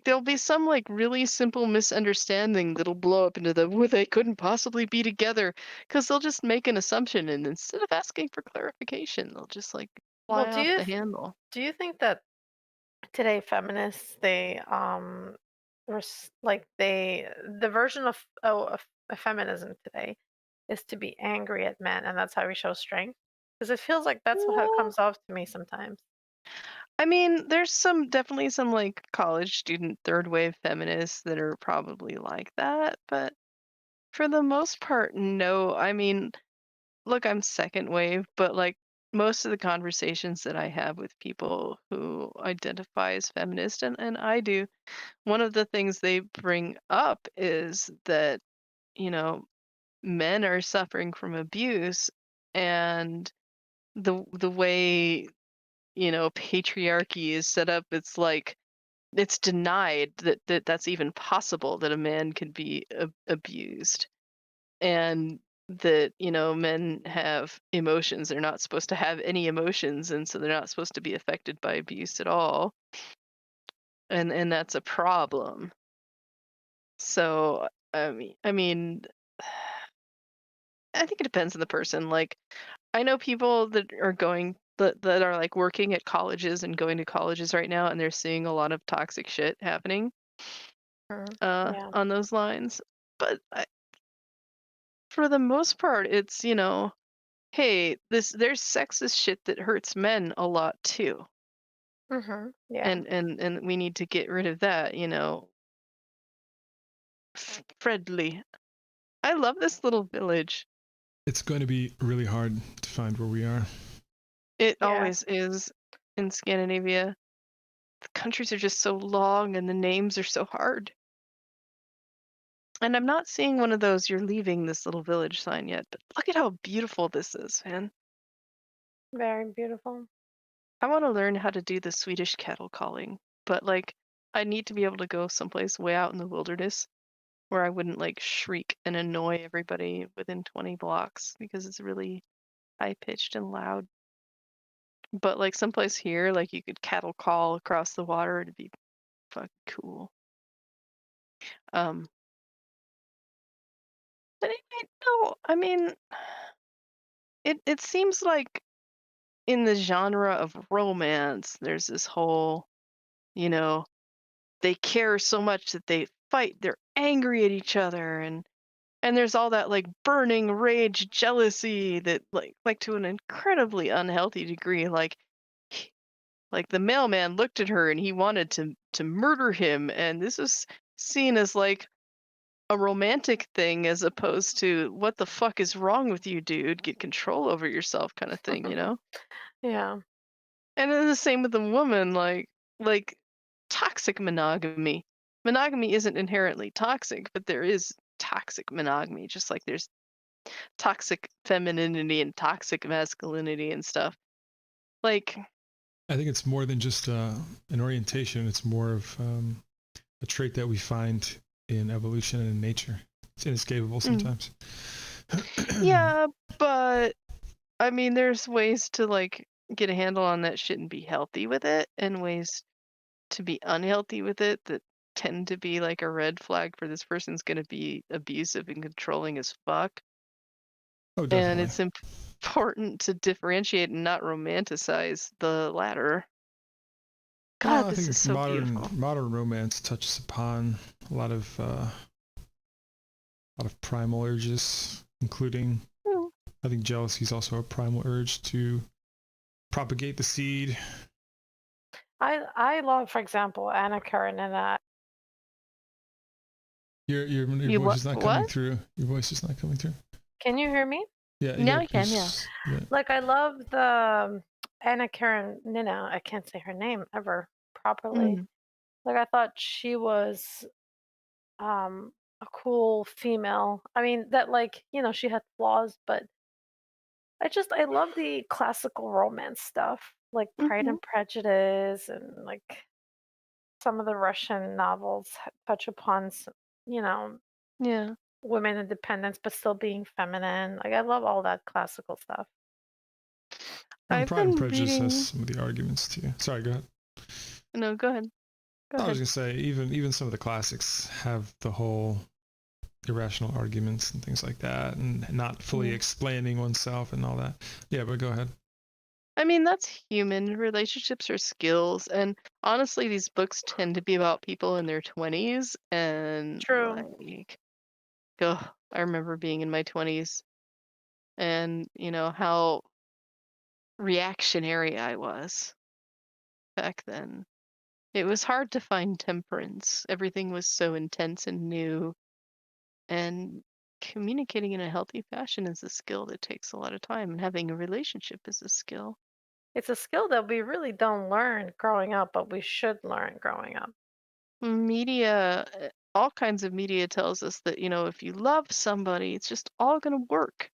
there'll be some like really simple misunderstanding that'll blow up into the well, they couldn't possibly be together, because they'll just make an assumption, and instead of asking for clarification, they'll just like Well, fly off the handle. do you think that today feminists they like the version of feminism today is to be angry at men and that's how we show strength? Because it feels like that's how it Well, comes off to me sometimes. I mean, there's definitely some like college student third wave feminists that are probably like that, but for the most part, no. I mean, look, I'm second wave, but like most of the conversations that I have with people who identify as feminist, and I do, one of the things they bring up is that, you know, men are suffering from abuse, and the way, patriarchy is set up, it's like it's denied that's even possible, that a man could be abused, and that men have emotions. They're not supposed to have any emotions, and so they're not supposed to be affected by abuse at all, and that's a problem. So I mean I think it depends on the person. Like, I know people that are like working at colleges and going to colleges right now, and they're seeing a lot of toxic shit happening Mhm. Yeah. on those lines. But for the most part, it's, hey, there's sexist shit that hurts men a lot too. Yeah. And we need to get rid of that, friendly. I love this little village. It's going to be really hard to find where we are. It Yeah. always is in Scandinavia. The countries are just so long and the names are so hard. And I'm not seeing one of those "you're leaving this little village" sign yet, but look at how beautiful this is, man. Very beautiful. I want to learn how to do the Swedish cattle calling, but like I need to be able to go someplace way out in the wilderness where I wouldn't like shriek and annoy everybody within 20 blocks, because it's really high pitched and loud. But like someplace here, like you could cattle call across the water, it'd be fucking cool. Um, but anyway, no, I mean, it seems like in the genre of romance, there's this whole, you know, they care so much that they fight, they're angry at each other, and there's all that like burning rage, jealousy, that like to an incredibly unhealthy degree. Like the mailman looked at her and he wanted to murder him, and this is seen as like a romantic thing, as opposed to what the fuck is wrong with you, dude? Get control over yourself, kind of thing. Yeah. And then the same with the woman, like toxic monogamy. Monogamy isn't inherently toxic, but there is toxic monogamy, just like there's toxic femininity and toxic masculinity and stuff. Like, I think it's more than just an orientation. It's more of a trait that we find in evolution and in nature. It's inescapable mm, sometimes. yeah, but I mean, there's ways to like get a handle on that shit and be healthy with it, and ways to be unhealthy with it that tend to be like a red flag for this person's going to be abusive and controlling as fuck. Oh, And definitely. it's important to differentiate and not romanticize the latter. Well, God, I this is think so beautiful. modern romance touches upon a lot of primal urges, including Mm. I think jealousy is also a primal urge to propagate the seed. I love, for example, Anna Karenina. Your You voice what? is not coming What? through. Your voice is not coming through. Can you hear me? Yeah, Now you can, yeah. Like, I love the Anna Karenina. I can't say her name ever properly. Mm. Like, I thought she was a cool female. I mean, that, like, she had flaws, but I love the classical romance stuff, like Pride Hmm. and Prejudice, and like some of the Russian novels touch upon, you know, Yeah. women independence, but still being feminine. Like, I love all that classical stuff. And I've Pride and been Prejudice has reading. some of the arguments too. Sorry, go ahead. No, go ahead. Go I was ahead. gonna say even some of the classics have the whole irrational arguments and things like that, and not fully Yeah. explaining oneself and all that. Yeah, but go ahead. I mean, that's human. Relationships are skills. And honestly, these books tend to be about people in their 20s. And True. like, I remember being in my 20s and, how reactionary I was back then. It was hard to find temperance. Everything was so intense and new. And communicating in a healthy fashion is a skill that takes a lot of time. And having a relationship is a skill. It's a skill that we really don't learn growing up, but we should learn growing up. Media, all kinds of media tells us that, if you love somebody, it's just all going to work.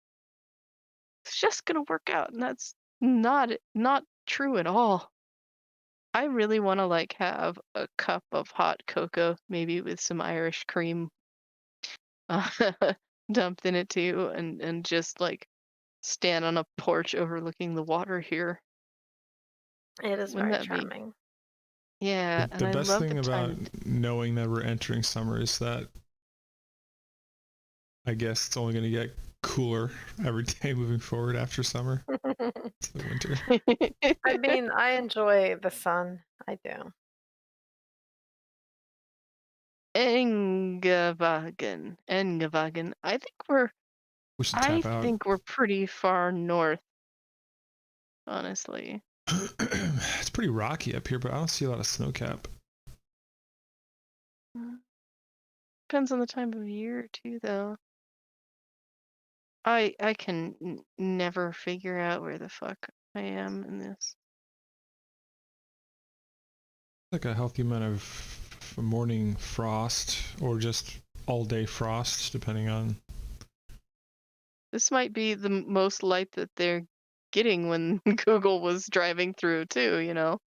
It's just going to work out. And that's not true at all. I really want to like have a cup of hot cocoa, maybe with some Irish cream uh, dumped in it too, and just like stand on a porch overlooking the water here. It is Wouldn't very that be? charming. Yeah, and The I best love the thing about time. knowing that we're entering summer is that I guess it's only going to get cooler every day moving forward after summer to the winter. I mean, I enjoy the sun. I do. Engevagen. We should I tap out. think we're pretty far north, honestly. It's pretty rocky up here, but I don't see a lot of snowcap. Mm, Depends on the time of year too, though. I can never figure out where the fuck I am in this. Like a healthy amount of morning frost or just all day frost, depending on. This might be the most light that they're getting when Google was driving through too,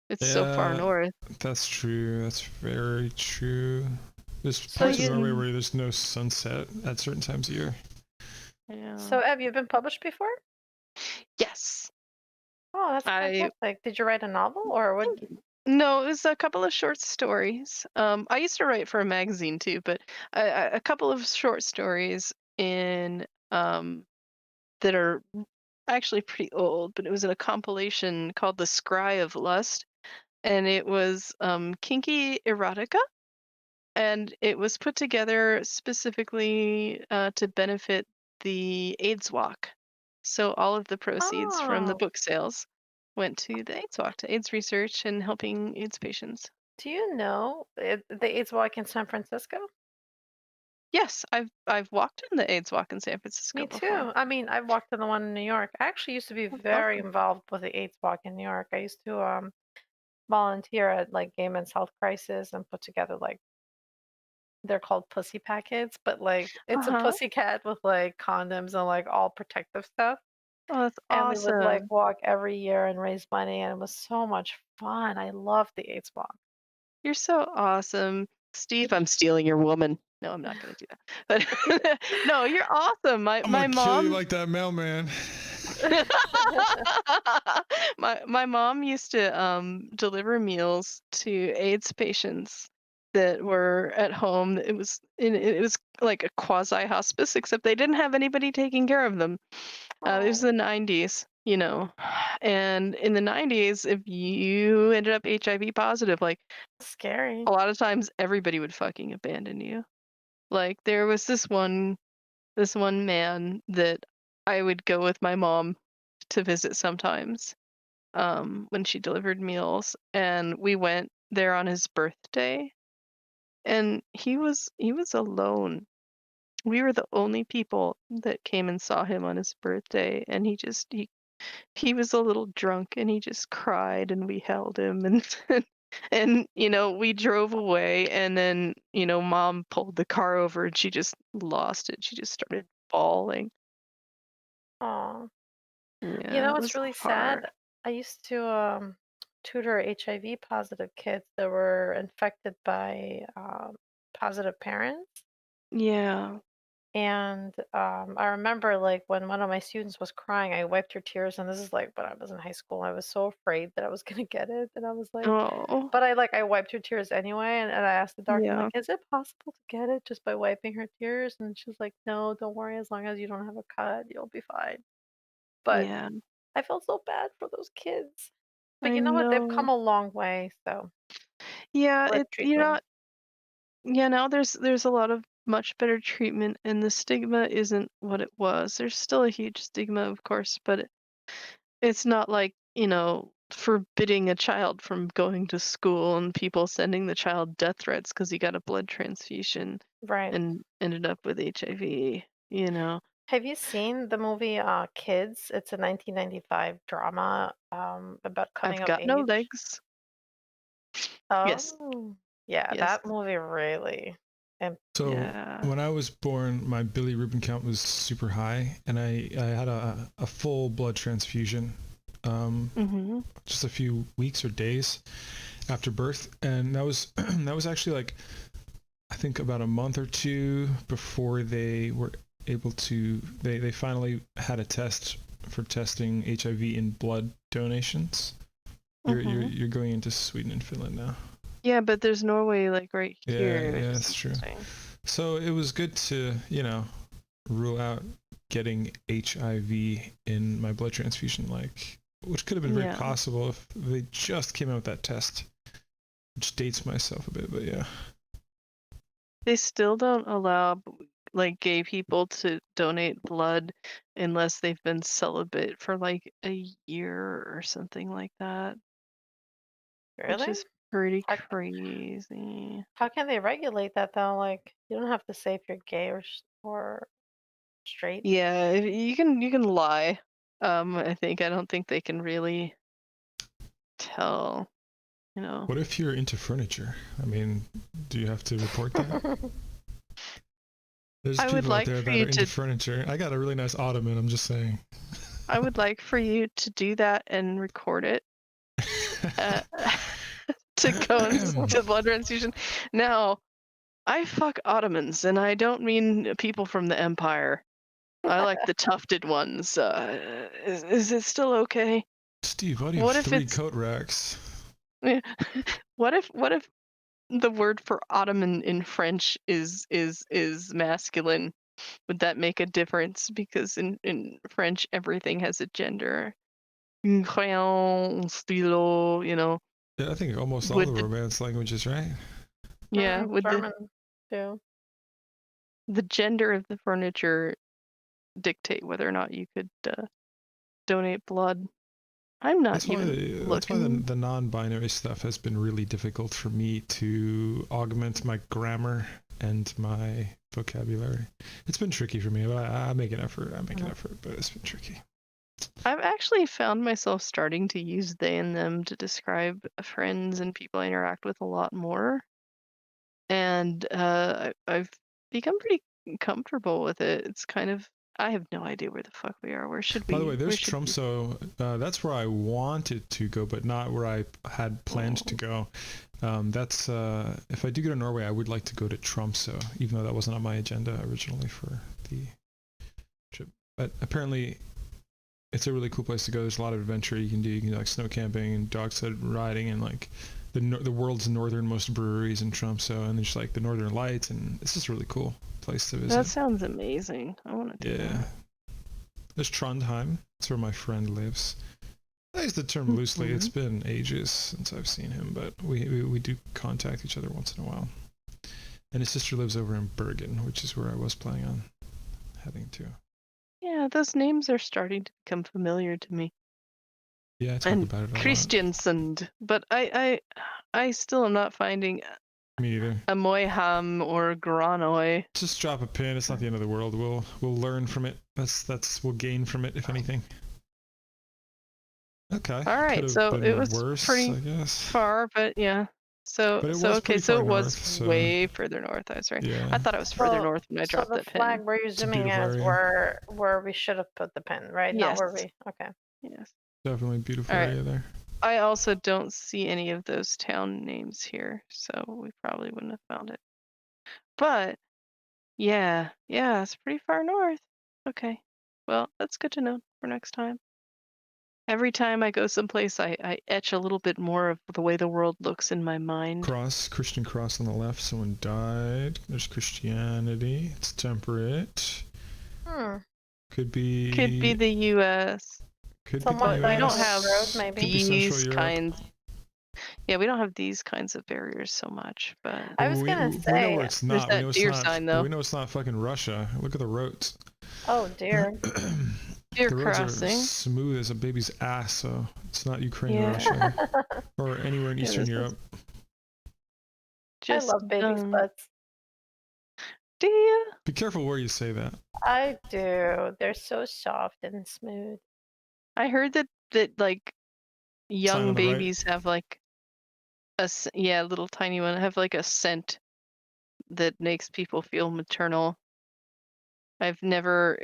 It's so far Yeah, north. that's true. That's very true. There's So parts of you, Norway where there's no sunset at certain times of year. yeah. So, have you been published before? Yes. Oh, that's I fantastic. Did you write a novel or what? No, it was a couple of short stories. I used to write for a magazine too, but a couple of short stories in that are actually pretty old, but it was in a compilation called The Scry of Lust, and it was kinky erotica, and it was put together specifically to benefit the AIDS walk. So all of the proceeds from the Oh, book sales went to the AIDS walk, to AIDS research and helping AIDS patients. do you know the AIDS Walk in San Francisco? Yes, I've walked in the AIDS walk in San Francisco Me before. too. I mean, I've walked in the one in New York. I actually used to be That's very awesome. involved with the AIDS Walk in New York. I used to volunteer at like Gay Men's Health Crisis and put together like they're called pussy packets, but like it's a Uh-huh. pussy cat with like condoms and like all protective stuff. Oh, that's And we would like awesome. walk every year and raise money, and it was so much fun. I loved the AIDS Walk. You're so awesome. Steve, I'm stealing your woman. No, I'm not gonna do that. But no, you're awesome. My I'm gonna my kill you mom like that mailman. My mom used to deliver meals to AIDS patients that were at home. It was like a quasi hospice, except they didn't have anybody taking care of them. It was Oh, the 90s, you know. And in the 90s, if you ended up HIV positive, like scary. a lot of times everybody would fucking abandon you. Like there was this one man that I would go with my mom to visit sometimes when she delivered meals, and we went there on his birthday, and he was alone. We were the only people that came and saw him on his birthday, and he was a little drunk, and he just cried, and we held him, and and you know we drove away, and then you know mom pulled the car over, and she just lost it. She just started bawling. Oh, you Yeah, know it what's was really hard. sad? I used to tutor HIV positive kids that were infected by positive parents. Yeah. And I remember like when one of my students was crying, I wiped her tears, and this is like when I was in high school. I was so afraid that I was gonna get it, and I was like, Oh, but I wiped her tears anyway, and I asked the doctor, I'm like, yeah, is it possible to get it just by wiping her tears? And she's like, no, don't worry, as long as you don't have a cut, you'll be fine. But yeah. I felt so bad for those kids. But I you know what? They've know. come a long way, so Yeah, with you know, treatment. yeah, now there's a lot of much better treatment, and the stigma isn't what it was. There's still a huge stigma, of course, but it's not like, you know, forbidding a child from going to school and people sending the child death threats because he got a blood transfusion Right. and ended up with HIV, you know. Have you seen the movie Kids? It's a 1995 drama about coming I've of got no age. legs. Yes. Oh, yeah, Yes. that movie really. And So Yeah. when I was born, my bilirubin count was super high, and I had a full blood transfusion, Mhm. just a few weeks or days after birth, and that was that was actually like I think about a month or two before they were able to they finally had a test for testing HIV in blood donations. Mhm. You're going into Sweden and Finland now. Yeah, but there's Norway like right Yeah, here, which yeah, is that's true. interesting. So it was good to, rule out getting HIV in my blood transfusion, like, which could have been very Yeah. possible if they just came out with that test, which dates myself a bit, but yeah. They still don't allow like gay people to donate blood unless they've been celibate for like a year or something like that, which really? is pretty How, crazy. how can they regulate that though? Like, you don't have to say if you're gay or straight. Yeah, you can lie. I don't think they can really tell, you know. What if you're into furniture? I mean, do you have to report that? There's I would people out like there for that you are into to furniture. I got a really nice ottoman, I'm just saying. I would like for you to do that and record it. Uh, to go and to blood transfusion. Now, I fuck ottomans, and I don't mean people from the empire. I like the tufted ones. Is it still okay? Steve, why do you have What if three it's coat racks? what if the word for ottoman in French is masculine? Would that make a difference? Because in French everything has a gender. Un crayon, un stylo, you know. Yeah, I think almost all the Would the Romance languages, right? would German too. the gender of the furniture dictate whether or not you could donate blood? I'm not That's why even the, looking. the non-binary stuff has been really difficult for me to augment my grammar and my vocabulary. It's been tricky for me, but I make an effort. I make an effort, but it's been tricky. I've actually found myself starting to use they and them to describe friends and people I interact with a lot more, and I've become pretty comfortable with it. It's kind of I have no idea where the fuck we are. Where should By the way, we? Where there's should we? Tromso. That's where I wanted to go, but not where I had planned to Oh, go. That's if I do go to Norway, I would like to go to Tromso, even though that wasn't on my agenda originally for the trip. But apparently, it's a really cool place to go. There's a lot of adventure you can do. You can do like snow camping and dog sled riding and like the world's northernmost breweries in Tromsø, and there's like the Northern Lights, and it's just a really cool place to visit. That sounds amazing. I want to do Yeah. that. There's Trondheim. That's where my friend lives. I use the term loosely. It's been ages since I've seen him, but we do contact each other once in a while. And his sister lives over in Bergen, which is where I was planning on heading to. Yeah, those names are starting to become familiar to me. Yeah, I talk And about it a lot. Christiansund, but I still am not finding Me either. a Moyham or Granoi. Just drop a pin. It's not the end of the world. We'll learn from it. We'll gain from it, if anything. Okay. All right, so it was worse, pretty I guess. far, but yeah. So But it was okay, pretty so far it was north, so- way further north. I was right. Yeah. I thought it was further So- north when I So dropped the that flag pin. where you're a zooming beautiful is area. where we should have put the pin, right? Not where Yes. we. Okay. Yes. Definitely a beautiful All right. area there. I also don't see any of those town names here, so we probably wouldn't have found it. But yeah, it's pretty far north. Okay. Well, that's good to know for next time. Every time I go someplace, I etch a little bit more of the way the world looks in my mind. Christian cross on the left. Someone died. There's Christianity. It's temperate. Could be the U.S. Could Somewhat be the we don't US. have road, maybe. Could be Central these Europe. kinds. Yeah, we don't have these kinds of barriers so much, but I was gonna we know say. where it's there's not. that We know it's deer not. sign, though. We know it's not fucking Russia. Look at the roads. Oh dear. Deer The roads are crossing. smooth as a baby's ass, so it's not Ukraine or Yeah. Russia or anywhere in Yeah, Eastern this is Europe. Just I love babies' done. butts. Do you? Be careful where you say that. I do. They're so soft and smooth. I heard that like Sign young on the right. babies have like little tiny one have like a scent that makes people feel maternal. I've never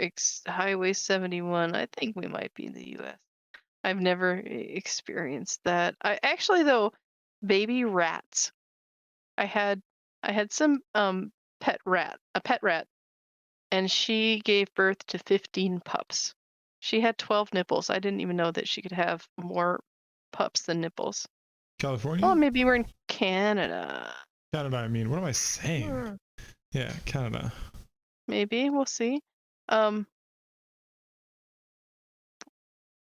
Highway 71. I think we might be in the U.S. I've never experienced that. I actually though, baby rats. I had some a pet rat, and she gave birth to 15 pups. She had 12 nipples. I didn't even know that she could have more pups than nipples. California? Oh, maybe we're in Canada. Canada, I mean. What am I saying? Hmm. Yeah, Canada. Maybe we'll see.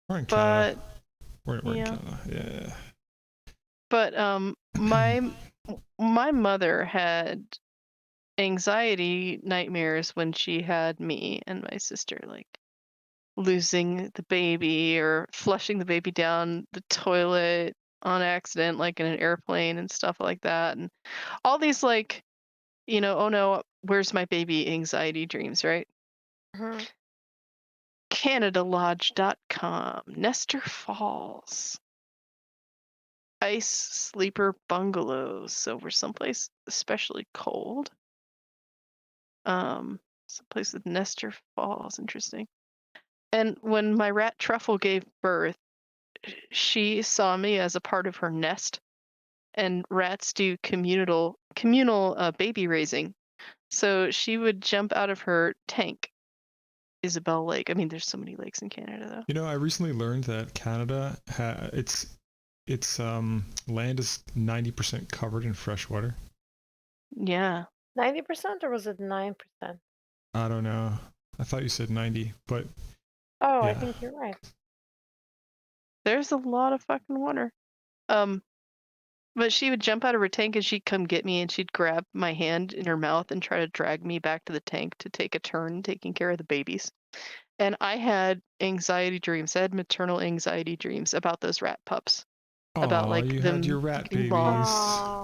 We're in But Canada. We're in yeah. Canada. Yeah. But my mother had anxiety nightmares when she had me and my sister, like losing the baby or flushing the baby down the toilet on accident, like in an airplane and stuff like that, and all these like, oh no, where's my baby anxiety dreams, right? Mhm. CanadaLodge.com, Nestor Falls, ice sleeper bungalows. So we're someplace especially cold. Someplace with Nestor Falls, interesting. And when my rat Truffle gave birth, she saw me as a part of her nest. And rats do communal baby raising. So she would jump out of her tank, Isabel Lake. I mean, there's so many lakes in Canada, though. You know, I recently learned that Canada, its land is 90% covered in fresh water. Yeah. 90% or was it 9%? I don't know. I thought you said 90, but Oh, I Yeah. think you're right. There's a lot of fucking water. But she would jump out of her tank and she'd come get me and she'd grab my hand in her mouth and try to drag me back to the tank to take a turn taking care of the babies. And I had anxiety dreams. I had maternal anxiety dreams about those rat pups. About Aw, like you them had your rat being babies. long.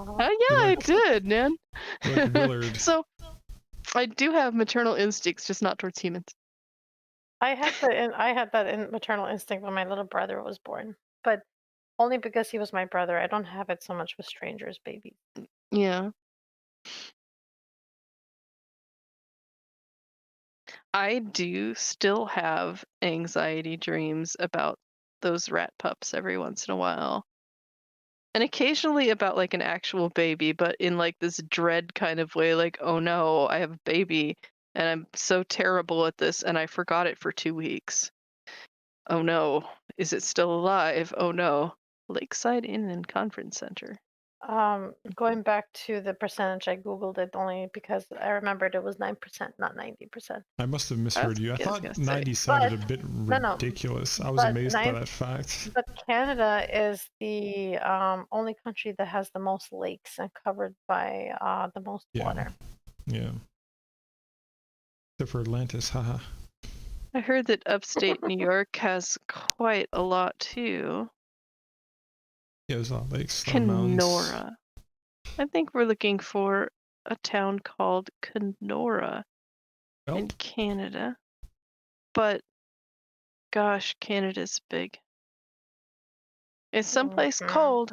Aw. Oh yeah, You're I like- did, man. like Willard. So I do have maternal instincts, just not towards humans. I had that maternal instinct when my little brother was born, but only because he was my brother. I don't have it so much with strangers' babies. Yeah. I do still have anxiety dreams about those rat pups every once in a while. And occasionally about like an actual baby, but in like this dread kind of way, like, oh no, I have a baby and I'm so terrible at this and I forgot it for 2 weeks. Oh no. Is it still alive? Oh no. Lakeside Inn and Conference Center. Going back to the percentage, I googled it only because I remembered it was 9%, not 90%. I must have I misheard you. I was gonna thought say. 90 sounded But a bit no, ridiculous. I was but amazed by nine, that fact. but Canada is the only country that has the most lakes and covered by the most Yeah. water. Yeah. Except for Atlantis, haha. I heard that upstate New York has quite a lot too. Yeah, there's a lot of lakes, a lot of mountains. Kenora. I think we're looking for a town called Kenora in Nope. Canada. But gosh, Canada's big. It's someplace Mhm. cold.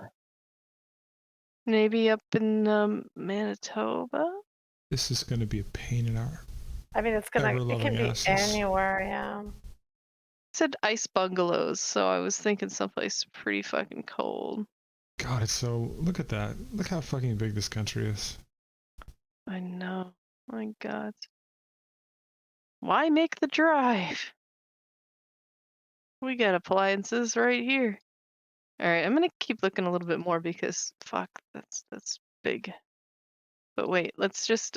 Maybe up in Manitoba? This is going to be a pain in our I mean, it ever-loving can be asses. anywhere, yeah. It said ice bungalows, so I was thinking someplace pretty fucking cold. God, it's so... Look at that. Look how fucking big this country is. I know. My God. Why make the drive? We got appliances right here. All right, I'm gonna keep looking a little bit more because fuck, that's big. But wait, let's just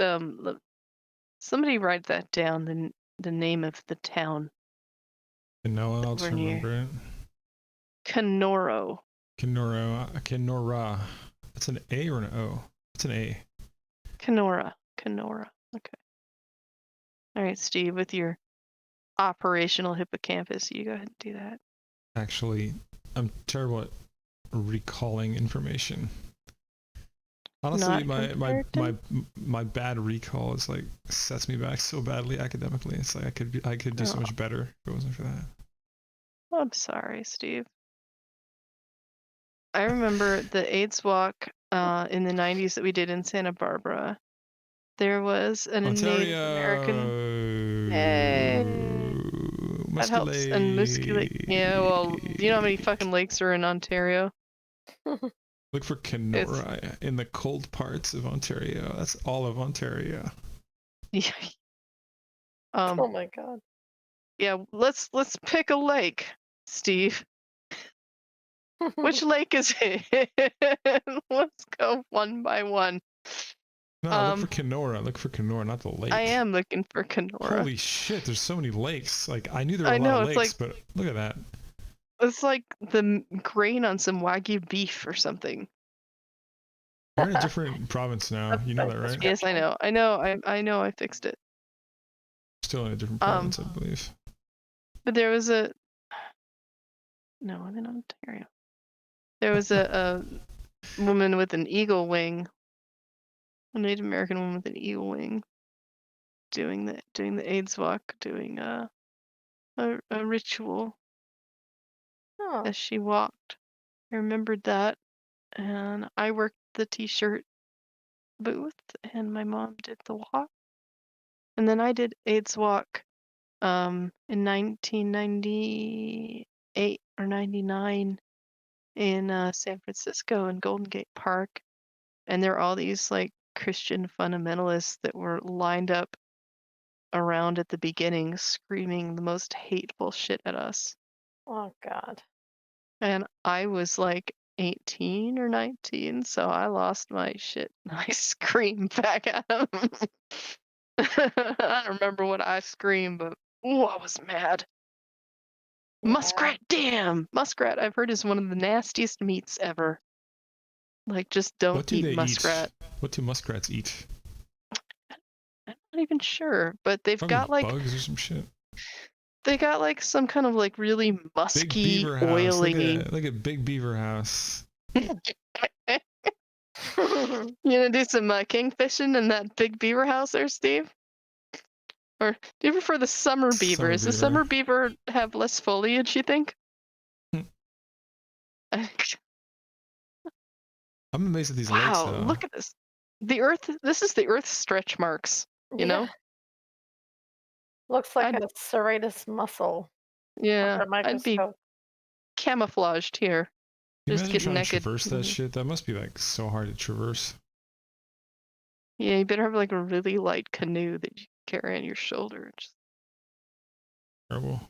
somebody write that down. The name of the town And no one that else we're near. remember it. Kenoro. Kenora. That's an A or an O? It's an A. Kenora. Okay. All right, Steve, with your operational hippocampus, you go ahead and do that. Actually, I'm terrible at recalling information. Honestly, Not my bad recall is like sets me back so badly academically. It's like I could do so Oh, much better if it wasn't for that. I'm sorry, Steve. I remember the AIDS walk in the 90s that we did in Santa Barbara. There was a Native American. Hey, Ontario, that helps. And Musculate. Yeah, well, do you know how many fucking lakes are in Ontario? Look for It's Kenora in the cold parts of Ontario. That's all of Ontario. yeah. Oh my God. Yeah. Let's pick a lake, Steve. Which lake is it? Let's go one by one. No, look for Kenora. Look for Kenora, not the lake. I am looking for Kenora. Holy shit, there's so many lakes. Like, I knew there were I a lot know, of it's lakes, like but look at that. it's like the grain on some Wagyu beef or something. We're in a different province now. You know that, right? Yes, I know. I know. I fixed it. Still in a different province, I believe. But there was a no, I'm in Ontario. There was a woman with an eagle wing, a Native American woman with an eagle wing, doing the AIDS walk, doing a ritual Oh, as she walked. I remembered that, and I worked the T-shirt booth, and my mom did the walk, and then I did AIDS walk in 1998 or 99 in San Francisco in Golden Gate Park, and there are all these like Christian fundamentalists that were lined up around at the beginning screaming the most hateful shit at us. oh God. And I was like 18 or 19, so I lost my shit. I screamed back at them. I don't remember what I screamed, but ooh, I was mad. Yeah. Muskrat, damn! Muskrat, I've heard, is one of the nastiest meats ever. Like, just don't What do eat they muskrat. eat? What do muskrats eat? I'm not even sure, but they've Probably got like bugs or some shit. they got like some kind of like really Big musky, Beaver House. oily. Look at Big Beaver House. You gonna do some king fishing in that big beaver house there, Steve? Or do you prefer the summer beaver? Summer Does the beaver. summer beaver have less foliage, you think? I'm amazed at these lakes, Wow, though. look at this. The Earth, this is the Earth's stretch marks, you know? Looks like I'd, a serratus muscle yeah, under a I'd be microscope. camouflaged here. Can you Just imagine get trying to naked. traverse that shit? That must be like so hard to traverse. Yeah, you better have like a really light canoe that you carry on your shoulder. Terrible.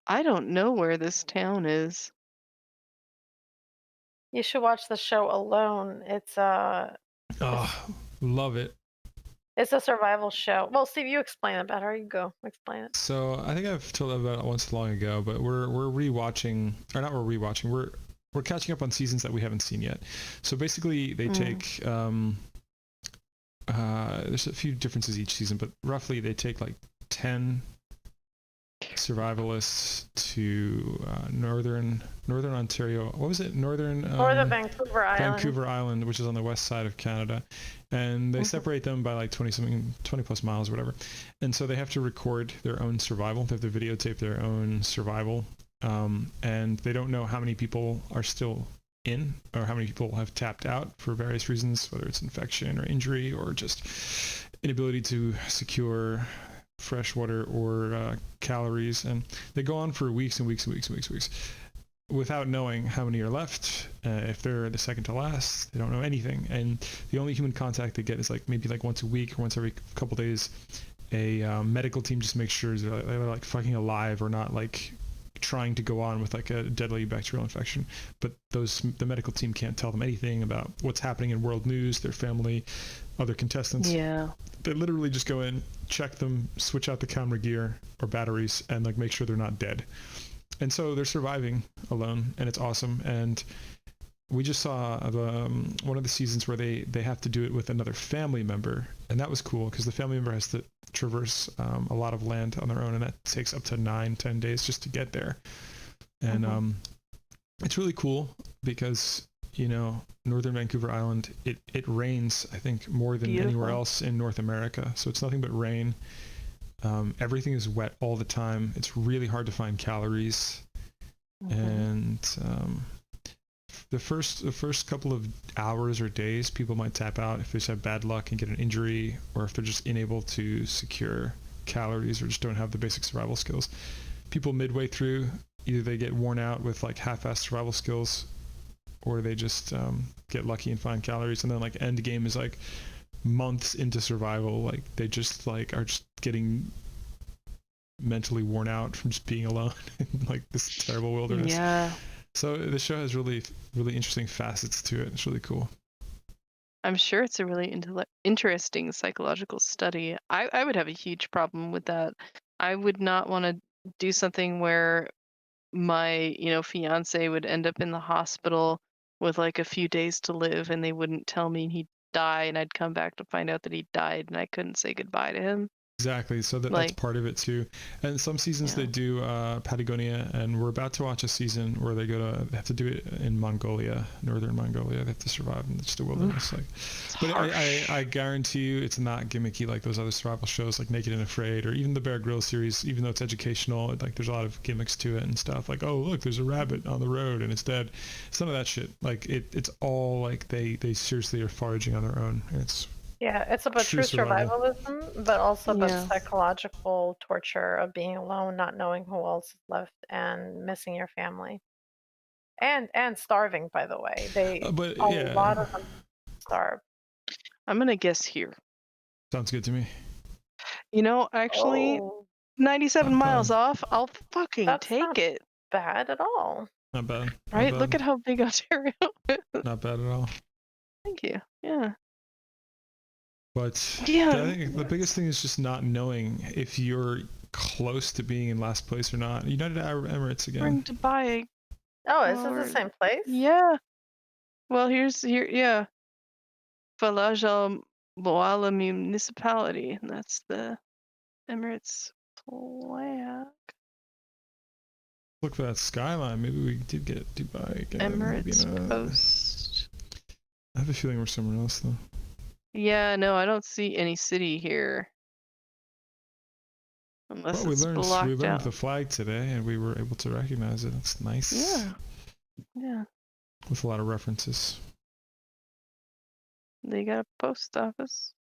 I don't know where this town is. You should watch the show Alone. Oh, love it. It's a survival show. Well, Steve, you explain it better. You go explain it. So I think I've told about it once long ago, but we're rewatching, or not we're rewatching. We're catching up on seasons that we haven't seen yet. So basically, they take there's a few differences each season, but roughly they take like 10 survivalists to northern Ontario. What was it? Northern Vancouver Island. Vancouver Island, which is on the west side of Canada, and they separate them by like 20 plus miles or whatever. And so they have to record their own survival. They have to videotape their own survival, and they don't know how many people are still in or how many people have tapped out for various reasons, whether it's infection or injury or just inability to secure fresh water or calories. And they go on for weeks and weeks and weeks and weeks and weeks without knowing how many are left. If they're the second to last, they don't know anything. And the only human contact they get is like maybe like once a week or once every couple days. A medical team just makes sure they're like fucking alive or not like trying to go on with like a deadly bacterial infection. But the medical team can't tell them anything about what's happening in world news, their family, other contestants. Yeah. They literally just go in, check them, switch out the camera gear or batteries, and like make sure they're not dead. And so they're surviving alone, and it's awesome. And we just saw one of the seasons where they have to do it with another family member, and that was cool because the family member has to traverse a lot of land on their own, and that takes up to 9-10 days just to get there. And it's really cool because northern Vancouver Island, it rains, I think, more than anywhere else in North America. So it's nothing but rain. Everything is wet all the time. It's really hard to find calories. And the first couple of hours or days, people might tap out if they just have bad luck and get an injury, or if they're just unable to secure calories or just don't have the basic survival skills. People midway through, either they get worn out with like half-assed survival skills, or they just get lucky and find calories. And then like end game is like months into survival, like they just like are just getting mentally worn out from just being alone in like this terrible wilderness. Yeah. So the show has really interesting facets to it. It's really cool. I'm sure it's a really interesting psychological study. I would have a huge problem with that. I would not want to do something where my, fiance would end up in the hospital with like a few days to live and they wouldn't tell me he'd die, and I'd come back to find out that he died and I couldn't say goodbye to him. Exactly. So that's part of it too. And some seasons they do Patagonia, and we're about to watch a season where they have to do it in Mongolia, northern Mongolia. They have to survive in just the wilderness. But I guarantee you, it's not gimmicky like those other survival shows, like Naked and Afraid, or even the Bear Grylls series. Even though it's educational, like there's a lot of gimmicks to it and stuff. Like, oh look, there's a rabbit on the road and it's dead. It's none of that shit. Like it's all like they seriously are foraging on their own. And it's about true survivalism, but also about psychological torture of being alone, not knowing who else is left, and missing your family, and starving. By the way, a lot of them starve. I'm gonna guess here. Sounds good to me. Actually, 97 miles off. I'll fucking take it. Bad at all. Not bad. Right? Look at how big Ontario is. Not bad at all. Thank you. Yeah. But I think the biggest thing is just not knowing if you're close to being in last place or not. United Arab Emirates again. We're in Dubai. Oh, is it the same place? Yeah. Well, yeah. Falaj Al Moala municipality, and that's the Emirates flag. Look for that skyline. Maybe we did get Dubai again. Emirates Post. I have a feeling we're somewhere else though. Yeah, no, I don't see any city here. Unless we it's blocked we learned out. The flag today, and we were able to recognize it. It's nice. Yeah. With a lot of references. They got a post office.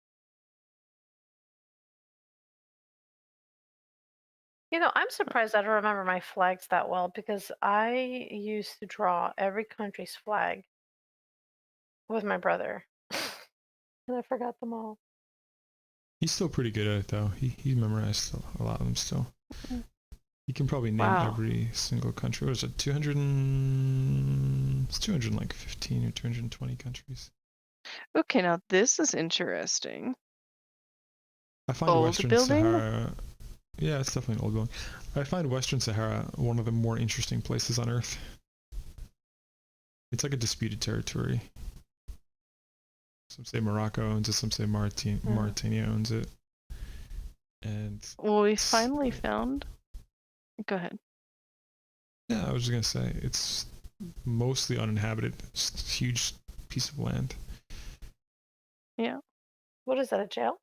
I'm surprised I don't remember my flags that well, because I used to draw every country's flag with my brother. And I forgot them all. He's still pretty good at it though. He memorized a lot of them still. You can probably name Wow. every single country. What is it? It's 215 or 220 countries. Okay, now this is interesting. I find Old Western building? Sahara. Yeah, it's definitely an old building. I find Western Sahara one of the more interesting places on Earth. It's like a disputed territory. Some say Morocco owns it, some say Mauritania owns it. And Well, we finally found. Go ahead. yeah, I was just gonna say it's mostly uninhabited. It's a huge piece of land. Yeah. What is that, a jail?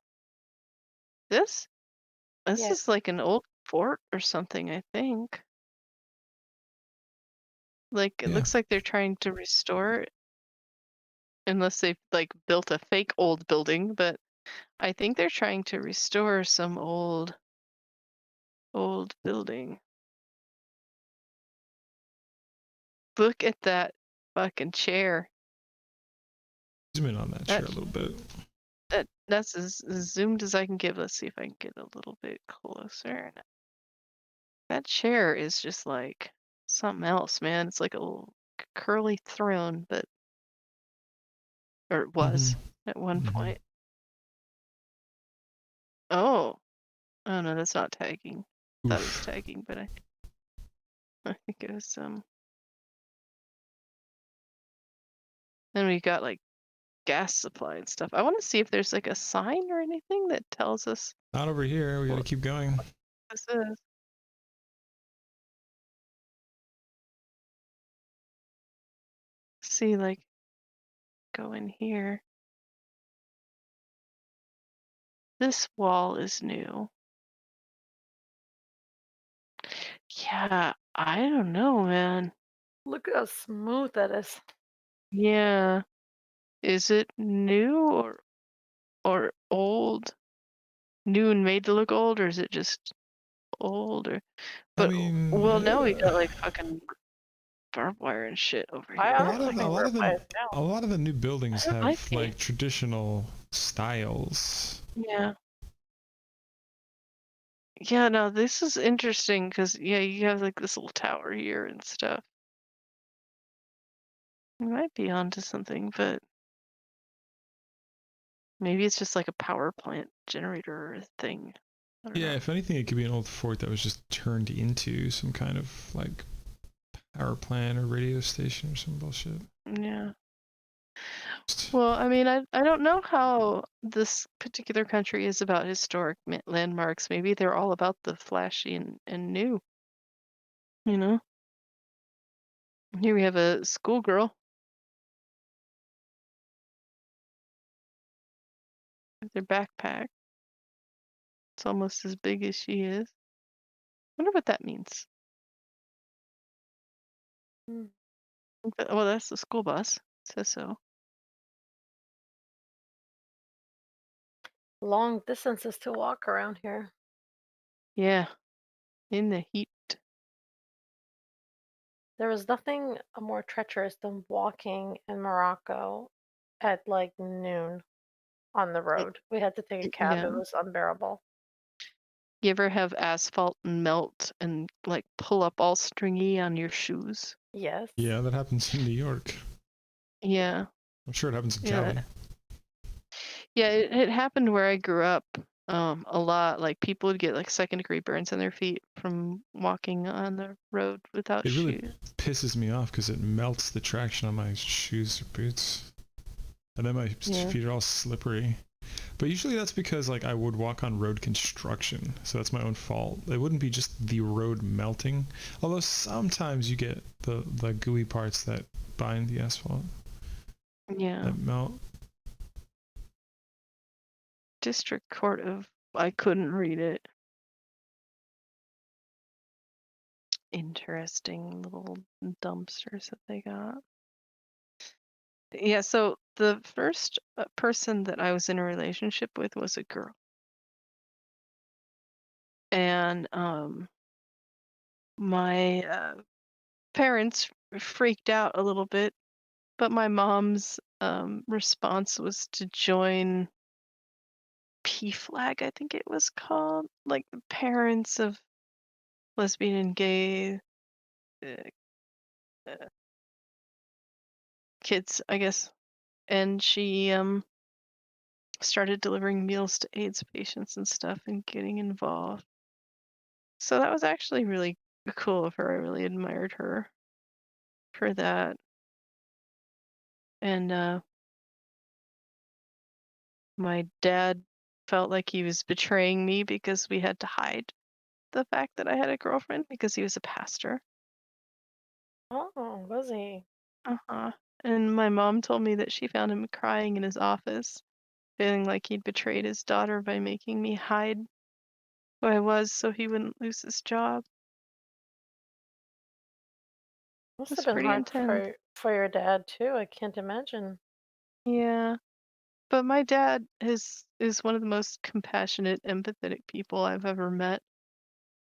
This? This Yeah. is like an old fort or something, I think. Like, it Yeah. looks like they're trying to restore it, unless they've like built a fake old building, but I think they're trying to restore some old building. Look at that fucking chair. Zoom in on that chair That a little bit. that's as zoomed as I can give. Let's see if I can get a little bit closer. That chair is just like something else, man. It's like a little curly throne, but or it Mm-hmm. was at one Mm-hmm. point. Oh, oh no, that's not tagging. Thought it was Oof. tagging, but I think it was Then we got like gas supply and stuff. I want to see if there's like a sign or anything that tells us Not over here. We gotta what keep going. this is. See, like, go in here. This wall is new. Yeah, I don't know, man. Look at how smooth that is. Yeah, is it new or old? New and made to look old, or is it just old? Or I but mean, well, now we got like fucking barbed wire and shit over I a here. lot honestly of think a we're lot at of the five now. a lot of the new buildings It might have be. like traditional styles. Yeah. Yeah, no, this is interesting because yeah, you have like this little tower here and stuff. We might be onto something, but maybe it's just like a power plant generator thing. I don't Yeah, know. if anything, it could be an old fort that was just turned into some kind of like power plant or radio station or some bullshit. Yeah. Well, I mean, I don't know how this particular country is about historic landmarks. Maybe they're all about the flashy and new, you know? Here we have a schoolgirl with their backpack. It's almost as big as she is. Wonder what that means. Mm. Well, that's the school bus. It says so. Long distances to walk around here. Yeah, in the heat. There was nothing more treacherous than walking in Morocco at like noon on the road. We had to take a cab. Yeah. It was unbearable. You ever have asphalt melt and like pull up all stringy on your shoes? Yes. Yeah, that happens in New York. Yeah. I'm sure it happens in Yeah. Cali. Yeah, it happened where I grew up a lot. Like people would get like second degree burns on their feet from walking on the road without It really shoes. pisses me off because it melts the traction on my shoes or boots, and then my Yeah. feet are all slippery. But usually that's because like I would walk on road construction, so that's my own fault. It wouldn't be just the road melting, although sometimes you get the gooey parts that bind the asphalt Yeah. that melt. District Court of I couldn't read it. Interesting little dumpsters that they got. Yeah, so the first person that I was in a relationship with was a girl. And my parents freaked out a little bit, but my mom's response was to join PFLAG, I think it was called, like the parents of lesbian and gay uh, uh, kids, I guess. And she started delivering meals to AIDS patients and stuff and getting involved. So that was actually really cool of her. I really admired her for that. And my dad felt like he was betraying me because we had to hide the fact that I had a girlfriend because he was a pastor. Oh, was he? Uh-huh. And my mom told me that she found him crying in his office, feeling like he'd betrayed his daughter by making me hide who I was so he wouldn't lose his job. It Must have was been pretty hard intense. for your dad too. I can't imagine. Yeah. But my dad is one of the most compassionate, empathetic people I've ever met.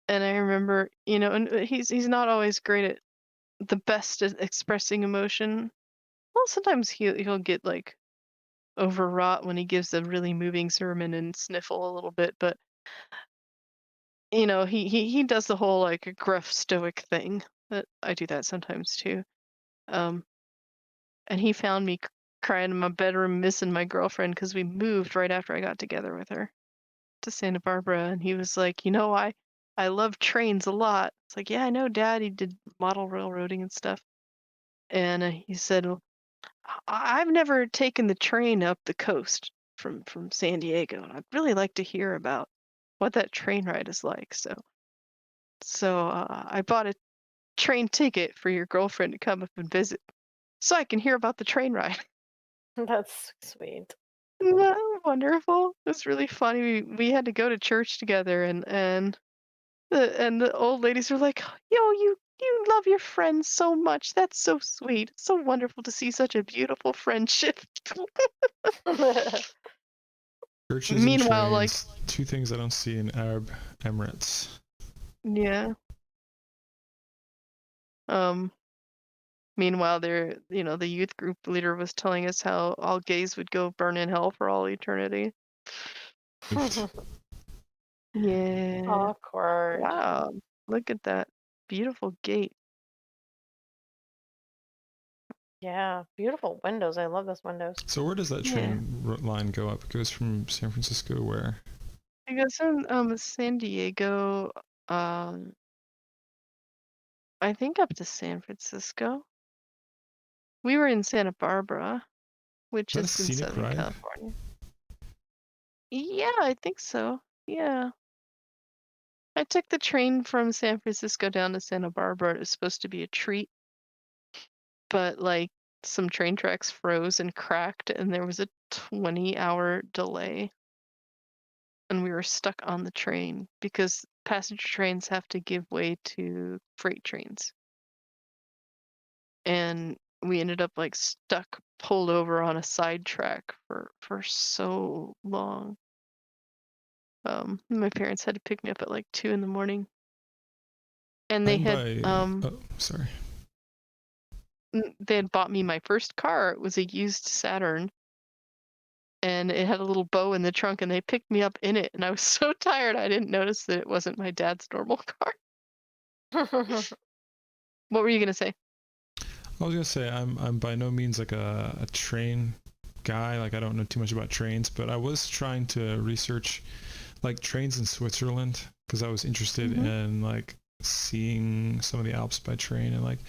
And I remember, and he's not always great at the best at expressing emotion. Well, sometimes he'll get like overwrought when he gives a really moving sermon and sniffle a little bit, but he does the whole like gruff stoic thing. That I do that sometimes too. Um, and he found me crying in my bedroom, missing my girlfriend because we moved right after I got together with her to Santa Barbara, and he was like, I love trains a lot. It's like, yeah, I know, Dad. He did model railroading and stuff, and he said, well, I've never taken the train up the coast from San Diego, and I'd really like to hear about what that train ride is like. So I bought a train ticket for your girlfriend to come up and visit, so I can hear about the train ride. That's sweet. Isn't that wonderful? It was really funny. We had to go to church together, and the old ladies were like, "Yo, you love your friends so much. That's so sweet. It's so wonderful to see such a beautiful friendship." Churches and Meanwhile, like, trains, two things I don't see in Arab Emirates. yeah. Um. Meanwhile, the youth group leader was telling us how all gays would go burn in hell for all eternity. Yeah. Awkward. Wow. Look at that beautiful gate. Yeah, beautiful windows. I love those windows. So where does that Yeah. line go up? It goes from San Francisco to where? I guess in San Diego, um, I think up to San Francisco. We were in Santa Barbara, which Is that a is in scenic Southern ride? California. Yeah, I think so. Yeah. I took the train from San Francisco down to Santa Barbara. It was supposed to be a treat, but like some train tracks froze and cracked, and there was a 20-hour delay, and we were stuck on the train because passenger trains have to give way to freight trains. And we ended up like stuck, pulled over on a side track for so long. My parents had to pick me up at like 2 in the morning, and I'm by. Oh, sorry. they had bought me my first car. It was a used Saturn, and it had a little bow in the trunk, and they picked me up in it, and I was so tired I didn't notice that it wasn't my dad's normal car. What were you gonna say? I was gonna say I'm by no means like a train guy. Like I don't know too much about trains, but I was trying to research like trains in Switzerland because I was interested Hmm. in like seeing some of the Alps by train, and like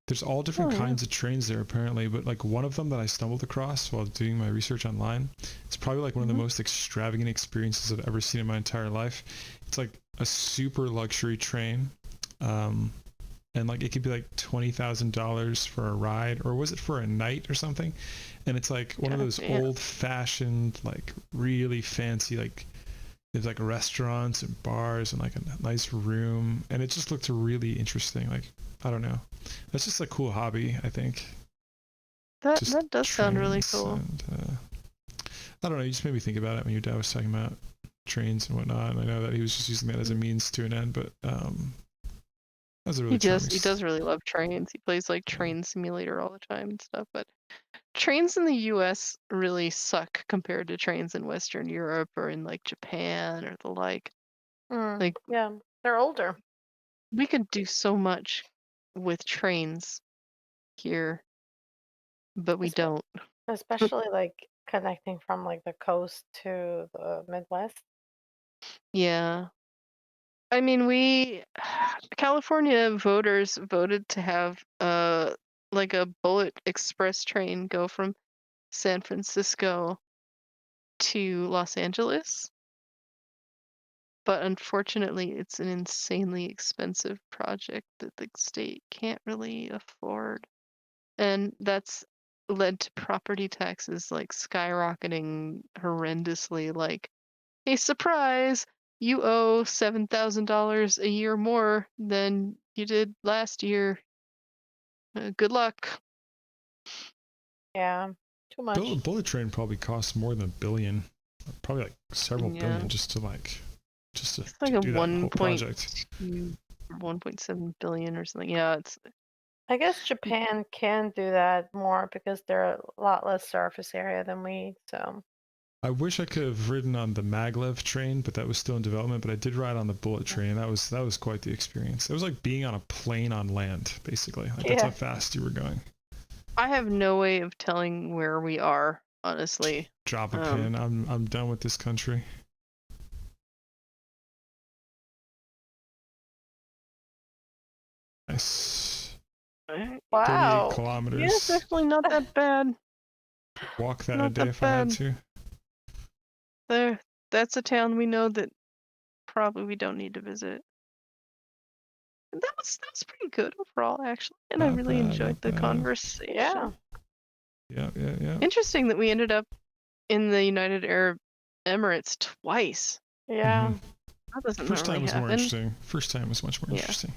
there's all different Oh yeah. kinds of trains there apparently, but like one of them that I stumbled across while doing my research online, it's probably like one of the Hmm. most extravagant experiences I've ever seen in my entire life. It's like a super luxury train. Um, and like it could be like $20,000 for a ride, or was it for a night or something? And it's like one of God those damn. old fashioned, like really fancy, like there's like restaurants and bars and like a nice room, and it just looked really interesting. Like I don't know, that's just a cool hobby, I think. That Just that does sound really trains, cool. and I don't know. You just made me think about it when your dad was talking about trains and whatnot. And I know that he was just using that as a means to an end, but that's a He really does charming. he does really love trains. He plays like Yeah. train simulator all the time and stuff, but trains in the US really suck compared to trains in Western Europe or in like Japan or the like. Mm, Like yeah, they're older. We could do so much with trains here, but we Espe- don't. Especially like connecting from like the coast to the Midwest. Yeah. I mean, we California voters voted to have like a bullet express train go from San Francisco to Los Angeles, but unfortunately, it's an insanely expensive project that the state can't really afford. And that's led to property taxes like skyrocketing horrendously. Like, hey, surprise! You owe $7,000 a year more than you did last year. Good luck. Yeah, too much. Bullet train probably costs more than $1 billion, probably like several Yeah, billion just it's like to a do that whole project. 1.2, 1.7 billion or something. Yeah, it's I guess Japan can do that more because they're a lot less surface area than we. So I wish I could have ridden on the maglev train, but that was still in development. But I did ride on the bullet train. That was quite the experience. It was like being on a plane on land, basically. Like that's how yeah, fast you were going. I have no way of telling where we are, honestly. Drop a Um, pin. I'm done with this country. Nice. I- 38 wow. yeah, it's kilometers. actually not that bad. Walk that a Not day that if I had bad. to. There, that's a town we know that probably we don't need to visit. And that was pretty good overall, actually, and I Not really bad, enjoyed not the bad. Yeah, conversation. Yeah. Interesting that we ended up in the United Arab Emirates twice. Mm-hmm. yeah. That doesn't First time normally was more happen. interesting. First time was much more Yeah, interesting.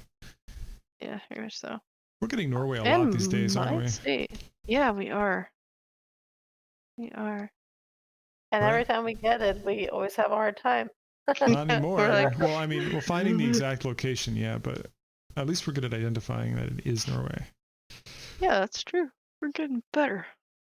yeah, very much so. We're getting Norway a lot these And days, aren't my we? state. Yeah, we are. We are. And Right? every time we get it, we always have a hard time. Not Yeah, we're anymore. like, Well, I mean, well, finding the exact location, yeah, but at least we're good at identifying that it is Norway. yeah, that's true. We're getting better.